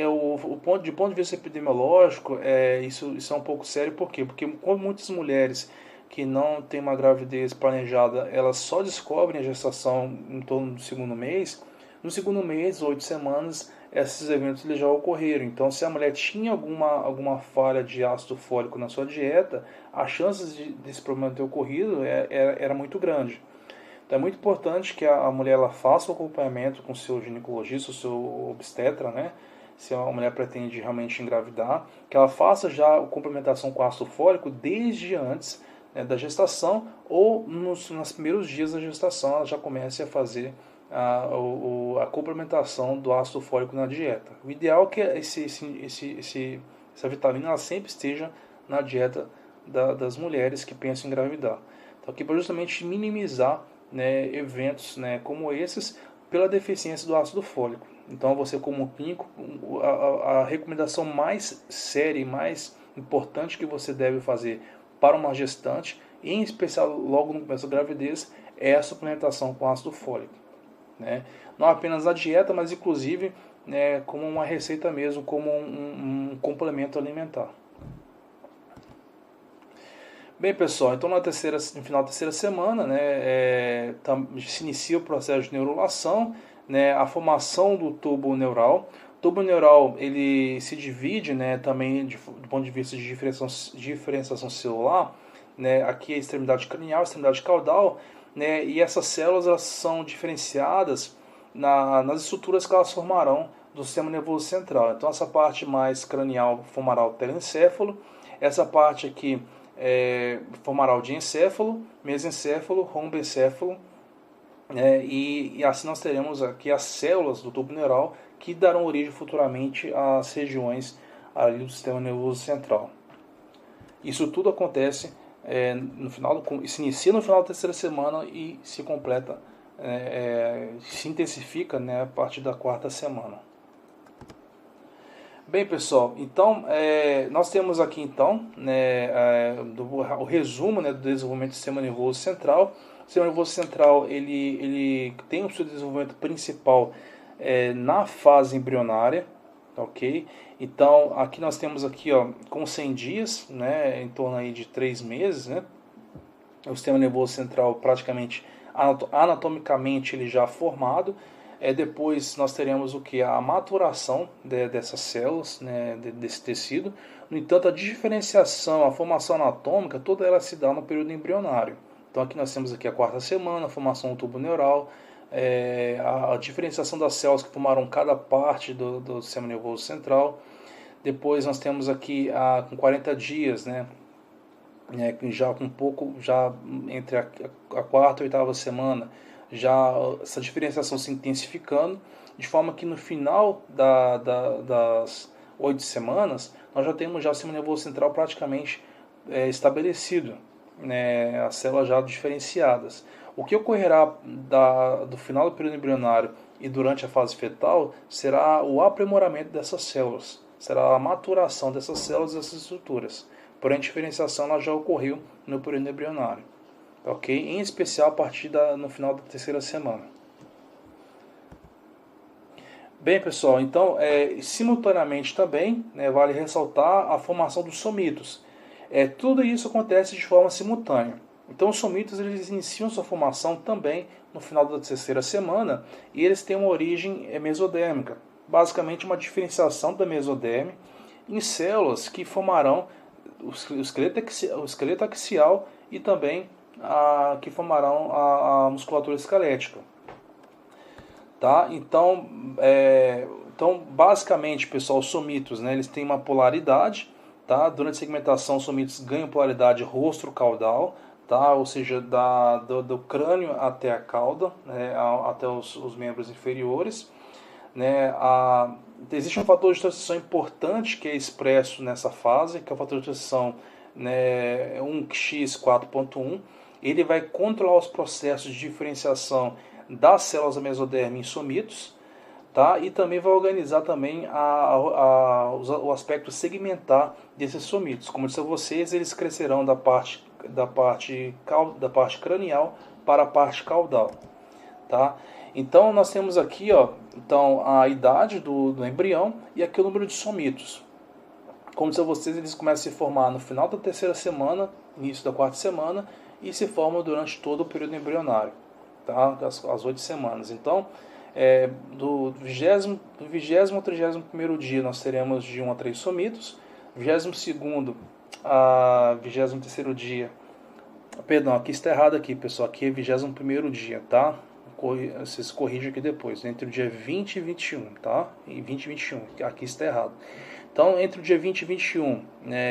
de ponto de vista epidemiológico, isso é um pouco sério, por quê? Porque como muitas mulheres que não têm uma gravidez planejada, elas só descobrem a gestação em torno do segundo mês. No segundo mês, 8 semanas, esses eventos já ocorreram. Então, se a mulher tinha alguma falha de ácido fólico na sua dieta, as chances desse problema ter ocorrido era muito grande. Então, é muito importante que a mulher ela faça o acompanhamento com o seu ginecologista, o seu obstetra, né? Se a mulher pretende realmente engravidar, que ela faça já a complementação com ácido fólico desde antes, né, da gestação, ou nos primeiros dias da gestação ela já comece a fazer a complementação do ácido fólico na dieta. O ideal é que essa vitamina ela sempre esteja na dieta das mulheres que pensam em engravidar. Então, aqui para justamente minimizar, né, eventos, né, como esses pela deficiência do ácido fólico. Então, você como clínico, a recomendação mais séria e mais importante que você deve fazer para uma gestante, em especial logo no começo da gravidez, é a suplementação com ácido fólico. Né? Não apenas na dieta, mas inclusive, né, como uma receita mesmo, como um complemento alimentar. Bem, pessoal, então no final da terceira semana, né, se inicia o processo de neurulação, né, a formação do tubo neural. O tubo neural ele se divide, né, também do ponto de vista de diferenciação celular né, aqui a extremidade cranial, a extremidade caudal, né, e essas células elas são diferenciadas nas estruturas que elas formarão do sistema nervoso central. Então essa parte mais cranial formará o telencéfalo, essa parte aqui formará o diencéfalo, mesencéfalo, rombencéfalo, e assim nós teremos aqui as células do tubo neural que darão origem futuramente às regiões ali do sistema nervoso central. Isso tudo acontece se inicia no final da terceira semana e se completa, se intensifica, né, a partir da quarta semana. Bem, pessoal, então nós temos aqui então, né, o resumo, né, do desenvolvimento do sistema nervoso central. O sistema nervoso central ele tem o seu desenvolvimento principal na fase embrionária, ok? Então aqui nós temos aqui, ó, com 100 dias, né, em torno aí de 3 meses, né, o sistema nervoso central praticamente anatomicamente ele já formado. Depois nós teremos o que? A maturação dessas células, né, desse tecido. No entanto, a diferenciação, a formação anatômica, toda ela se dá no período embrionário. Então aqui nós temos aqui a quarta semana, a formação do tubo neural, a diferenciação das células que formaram cada parte do sistema nervoso central. Depois nós temos aqui com 40 dias, né, já com pouco, já entre a quarta e a oitava semana, já essa diferenciação se intensificando, de forma que no final das 8 semanas, nós já temos já o sistema nervoso central praticamente estabelecido, né, as células já diferenciadas. O que ocorrerá do final do período embrionário e durante a fase fetal será o aprimoramento dessas células, será a maturação dessas células e dessas estruturas. Porém, a diferenciação ela já ocorreu no período embrionário, ok? Em especial a partir no final da terceira semana. Bem, pessoal, então, simultaneamente também, né, vale ressaltar a formação dos somitos. Tudo isso acontece de forma simultânea. Então, os somitos eles iniciam sua formação também no final da terceira semana e eles têm uma origem mesodérmica. Basicamente, uma diferenciação da mesoderme em células que formarão o esqueleto axial e também que formarão a musculatura esquelética. Tá? Então, basicamente, pessoal, os somitos, né, eles têm uma polaridade. Tá? Durante a segmentação, os somitos ganham polaridade rostro-caudal, tá? Ou seja, do crânio até a cauda, né, até os membros inferiores. Né? Existe um fator de transição importante que é expresso nessa fase, que é o fator de transição, né, 1x4.1. Ele vai controlar os processos de diferenciação das células da mesoderme em somitos, tá? E também vai organizar também o aspecto segmentar desses somitos. Como eu disse a vocês, eles crescerão da parte cranial para a parte caudal, tá? Então nós temos aqui, ó, então, a idade do embrião e aqui o número de somitos. Como disse a vocês, eles começam a se formar no final da terceira semana, início da quarta semana, e se formam durante todo o período embrionário, tá? As 8 semanas. Então, do 20º ao 31º dia nós teremos de 1 a 3 somitos, 22º a 23º dia, perdão, aqui está errado aqui, pessoal, aqui é 21º dia, tá? Vocês corrigem aqui depois, entre o dia 20 e 21, tá? E 20 e 21, aqui está errado. Então, entre o dia 20 e 21,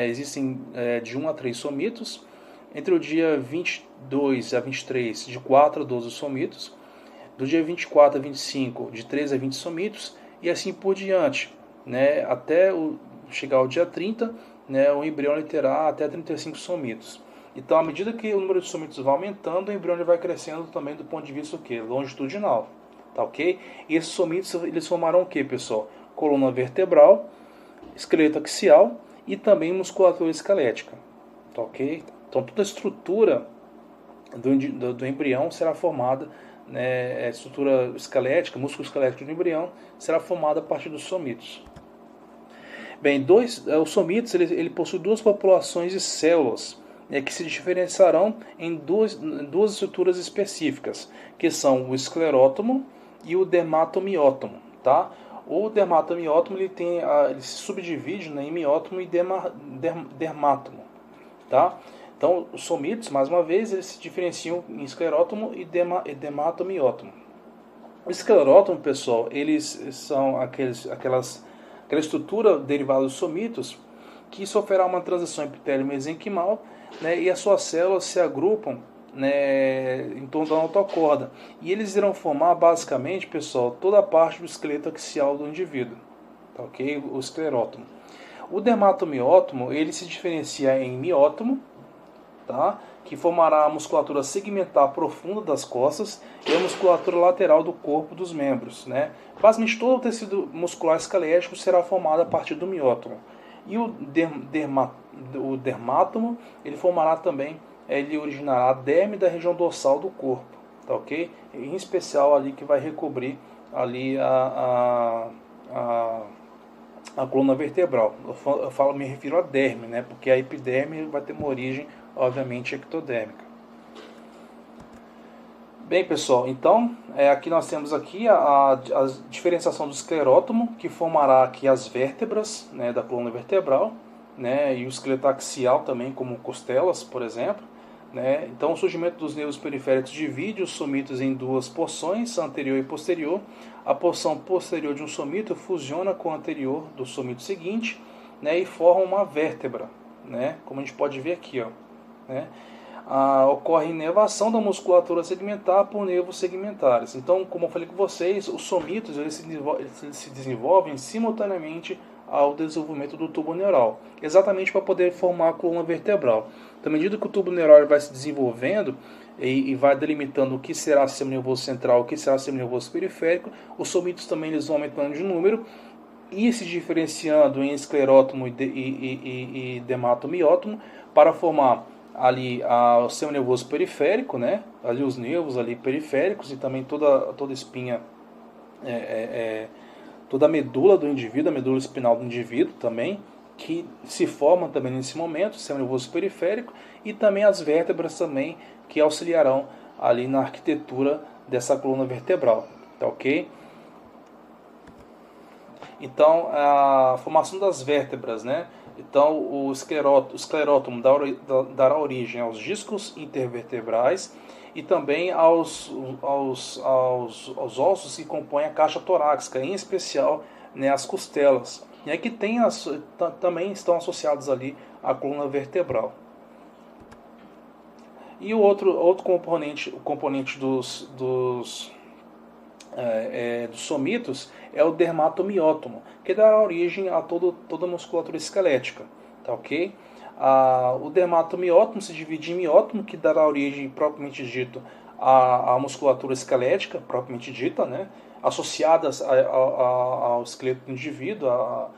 existem de 1 a 3 somitos. Entre o dia 22 a 23, de 4 a 12 somitos. Do dia 24 a 25, de 13 a 20 somitos. E assim por diante, né? Até chegar ao dia 30, né, o embrião terá até 35 somitos. Então, à medida que o número de somitos vai aumentando, o embrião vai crescendo também do ponto de vista longitudinal, tá ok? E esses somitos eles formarão o que, pessoal? Coluna vertebral, esqueleto axial e também musculatura esquelética, tá ok? Então, toda a estrutura do embrião será formada, né, estrutura esquelética, músculo esquelético do embrião será formada a partir dos somitos. Bem, os somitos ele possui duas populações de células, que se diferenciarão em duas estruturas específicas, que são o esclerótomo e o dermatomiótomo, tá? O dermatomiótomo ele se subdivide, né, em miótomo e dermátomo, tá? Então, os somitos, mais uma vez, eles se diferenciam em esclerótomo e dermatomiótomo. O esclerótomo, pessoal, eles são aquela estrutura derivada dos somitos que sofrerá uma transição epitélio-mesenquimal, né, e as suas células se agrupam, né, em torno da notocorda. E eles irão formar, basicamente, pessoal, toda a parte do esqueleto axial do indivíduo. Tá, ok? O esclerótomo. O dermatomiótomo, ele se diferencia em miótomo, tá? Que formará a musculatura segmentar profunda das costas e a musculatura lateral do corpo dos membros, né? Basicamente todo o tecido muscular esquelético será formado a partir do miótomo. E o dermátomo, ele formará também, ele originará a derme da região dorsal do corpo, tá, ok? Em especial ali que vai recobrir ali a coluna vertebral. Me refiro à derme, né? Porque a epiderme vai ter uma origem, obviamente, ectodérmica. Bem, pessoal, então aqui nós temos aqui a diferenciação do esclerótomo, que formará aqui as vértebras, né, da coluna vertebral, né, e o esqueleto axial também, como costelas, por exemplo. Né? Então, o surgimento dos nervos periféricos divide os somitos em duas porções, anterior e posterior. A porção posterior de um somito fusiona com a anterior do somito seguinte, né, e forma uma vértebra, né, como a gente pode ver aqui, ó, né? Ocorre inervação da musculatura segmentar por nervos segmentares. Então, como eu falei com vocês, os somitos eles se desenvolvem simultaneamente ao desenvolvimento do tubo neural, exatamente para poder formar a coluna vertebral. Então, à medida que o tubo neural vai se desenvolvendo e vai delimitando o que será sistema nervoso central, o que será sistema nervoso periférico, os somitos também eles vão aumentando de número e se diferenciando em esclerótomo e dermatomiótomo para formar ali o sistema nervoso periférico, né? Ali os nervos ali periféricos e também toda a espinha, toda a medula do indivíduo, a medula espinal do indivíduo também, que se forma também nesse momento, o sistema nervoso periférico, e também as vértebras também, que auxiliarão ali na arquitetura dessa coluna vertebral, tá ok? Então, a formação das vértebras, né? Então, o esclerótomo dará origem aos discos intervertebrais e também aos ossos que compõem a caixa torácica, em especial, né, as costelas. E aqui também estão associados ali à coluna vertebral. E o outro componente, o componente dos somitos é o dermatomiótomo, que dá origem a toda a musculatura esquelética, tá, ok? O dermatomiótomo se divide em miótomo, que dará origem, propriamente dito, à musculatura esquelética, propriamente dita, né? Associadas ao esqueleto do indivíduo, à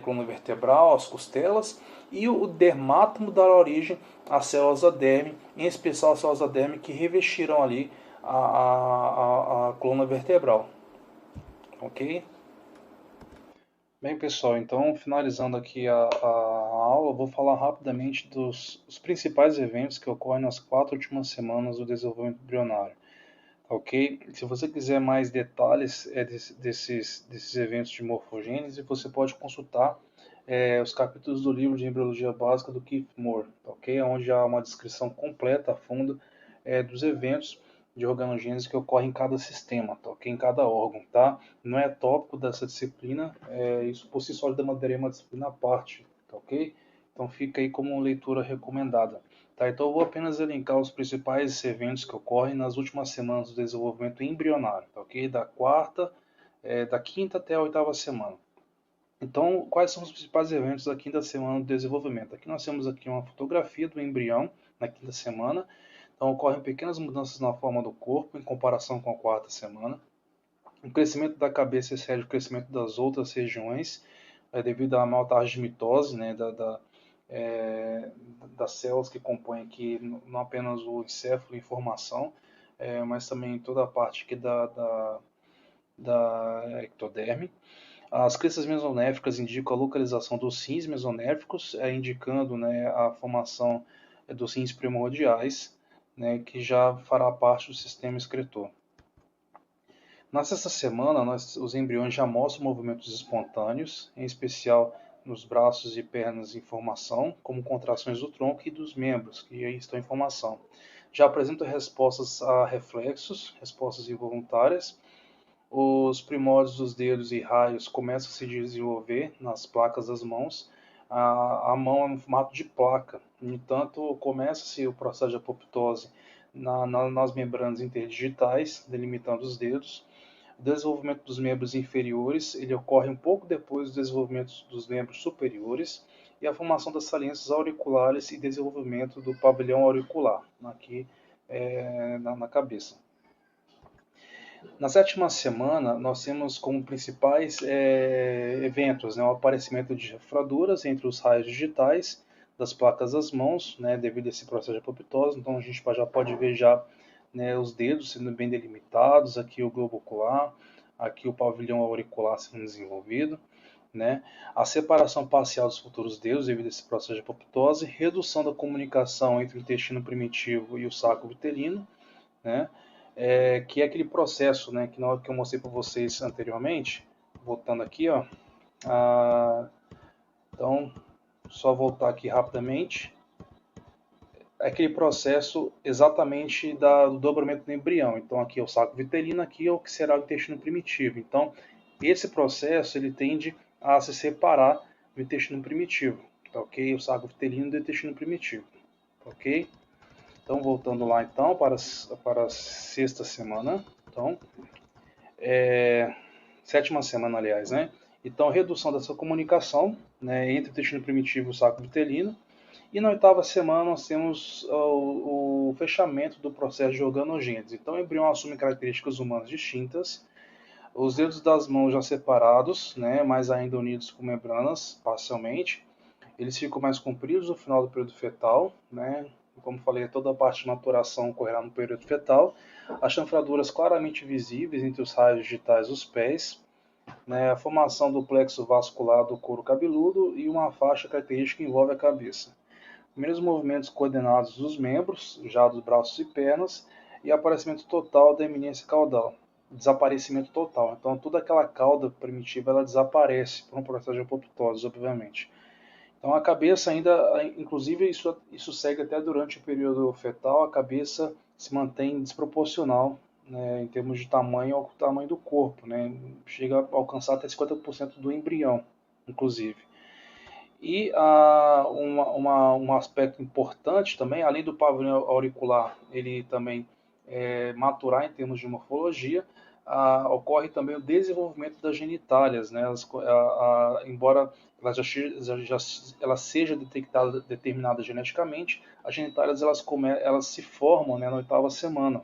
coluna vertebral, às costelas, e o dermátomo dará origem às células da derme, em especial as células da derme que revestiram ali a coluna vertebral. Ok? Bem, pessoal, então finalizando aqui a aula, eu vou falar rapidamente dos principais eventos que ocorrem nas 4 últimas semanas do desenvolvimento embrionário. Ok? Se você quiser mais detalhes desses eventos de morfogênese, você pode consultar os capítulos do livro de embriologia básica do Keith Moore, ok? Onde há uma descrição completa, a fundo, dos eventos de organogênese que ocorrem em cada sistema, tá, ok? Em cada órgão, tá? Não é tópico dessa disciplina, isso por si só demandaria uma disciplina à parte, tá, ok? Então fica aí como leitura recomendada. Tá, então eu vou apenas elencar os principais eventos que ocorrem nas últimas semanas do desenvolvimento embrionário, tá, ok? Da quinta até a oitava semana. Então, quais são os principais eventos da quinta semana do desenvolvimento? Aqui nós temos aqui uma fotografia do embrião na quinta semana. Então, ocorrem pequenas mudanças na forma do corpo em comparação com a quarta semana. O crescimento da cabeça excede o crescimento das outras regiões, devido à maior taxa de mitose, né, das células que compõem aqui não apenas o encéfalo e formação, mas também toda a parte aqui da ectoderme. As cristas mesonéficas indicam a localização dos rins mesonéficos, indicando, né, a formação dos rins primordiais, né, que já fará parte do sistema excretor. Na sexta semana, os embriões já mostram movimentos espontâneos, em especial nos braços e pernas em formação, como contrações do tronco e dos membros, que aí estão em formação. Já apresenta respostas a reflexos, respostas involuntárias. Os primórdios dos dedos e raios começam a se desenvolver nas placas das mãos. A mão é um formato de placa. No entanto, começa-se o processo de apoptose nas membranas interdigitais, delimitando os dedos. O desenvolvimento dos membros inferiores ele ocorre um pouco depois do desenvolvimento dos membros superiores e a formação das saliências auriculares e desenvolvimento do pavilhão auricular, aqui na cabeça. Na sétima semana, nós temos como principais eventos o aparecimento de fraduras entre os raios digitais das placas das mãos, devido a esse processo de apoptose. Então, a gente já pode ver já os dedos sendo bem delimitados, aqui o globo ocular, aqui o pavilhão auricular sendo desenvolvido. A separação parcial dos futuros dedos devido a esse processo de apoptose, redução da comunicação entre o intestino primitivo e o saco vitelino, que é aquele processo que eu mostrei para vocês anteriormente. Voltando aqui, ó. Então, só voltar aqui rapidamente. É aquele processo exatamente do dobramento do embrião. Então, aqui é o saco vitelino, aqui é o que será o intestino primitivo. Então, esse processo ele tende a se separar do intestino primitivo, tá ok? O saco vitelino do intestino primitivo, ok? Então, voltando lá então para a sexta semana, então, sétima semana, aliás, Então, redução dessa comunicação entre o intestino primitivo e o saco vitelino. E na oitava semana nós temos o fechamento do processo de organogênese. Então, o embrião assume características humanas distintas, os dedos das mãos já separados, mas ainda unidos por membranas parcialmente. Eles ficam mais compridos no final do período fetal, Como falei, toda a parte de maturação ocorrerá no período fetal. As chanfraduras claramente visíveis entre os raios digitais dos pés, a formação do plexo vascular do couro cabeludo e uma faixa característica que envolve a cabeça. Primeiros movimentos coordenados dos membros, já dos braços e pernas, e aparecimento total da eminência caudal. Desaparecimento total. Então, toda aquela cauda primitiva ela desaparece por um processo de apoptose, obviamente. Então a cabeça ainda, inclusive isso segue até durante o período fetal, a cabeça se mantém desproporcional em termos de tamanho ao tamanho do corpo, chega a alcançar até 50% do embrião, inclusive. E um aspecto importante também, além do pavilhão auricular, ele também maturar em termos de morfologia, ocorre também o desenvolvimento das genitálias, embora ela seja determinada geneticamente, as genitálias elas se formam na oitava semana.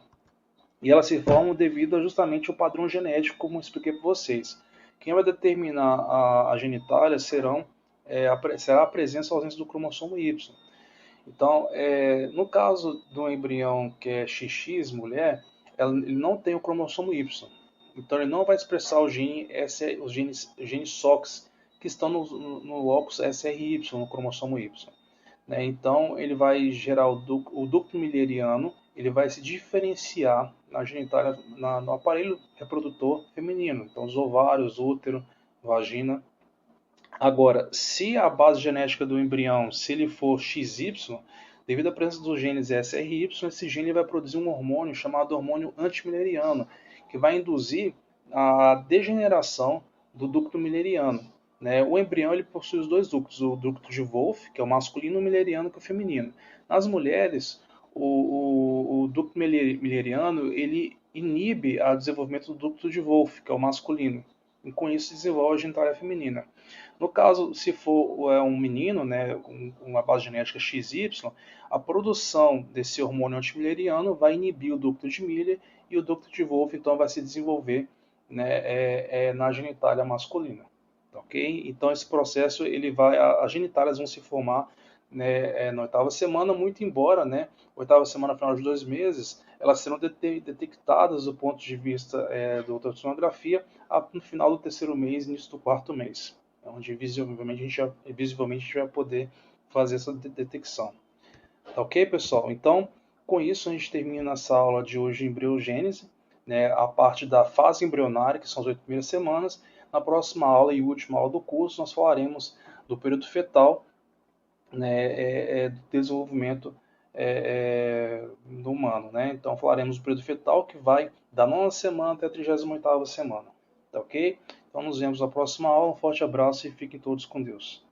E elas se formam devido justamente ao padrão genético, como eu expliquei para vocês. Quem vai determinar a genitália será a presença ou ausência do cromossomo Y. Então, no caso do embrião que é XX, mulher, ele não tem o cromossomo Y. Então, ele não vai expressar os genes SOX, que estão no locus SRY, no cromossomo Y. Então, ele vai gerar o ducto milleriano, ele vai se diferenciar na genitália, no aparelho reprodutor feminino. Então, os ovários, útero, vagina. Agora, se a base genética do embrião, se ele for XY, devido à presença dos genes SRY, esse gene vai produzir um hormônio chamado hormônio antimilleriano, que vai induzir a degeneração do ducto milleriano. O embrião ele possui os dois ductos, o ducto de Wolff, que é o masculino, e o milleriano, que é o feminino. Nas mulheres, o ducto milleriano ele inibe o desenvolvimento do ducto de Wolff, que é o masculino, e com isso desenvolve a genitália feminina. No caso, se for um menino, com uma base genética XY, a produção desse hormônio antimilleriano vai inibir o ducto de Miller e o ducto de Wolff então vai se desenvolver na genitália masculina. Ok? Então esse processo as genitálias vão se formar na oitava semana, muito embora, oitava semana final de 2 meses, elas serão detectadas do ponto de vista da ultrassonografia no final do terceiro mês, início do quarto mês, onde visivelmente a gente vai poder fazer essa detecção. Tá ok, pessoal? Então, com isso a gente termina essa aula de hoje em embriogênese, a parte da fase embrionária, que são as 8 primeiras semanas. Na próxima aula e última aula do curso, nós falaremos do período fetal, né, do desenvolvimento do humano, né? Então falaremos do período fetal, que vai da 9ª semana até a 38ª semana, tá ok? Então nos vemos na próxima aula, um forte abraço e fiquem todos com Deus.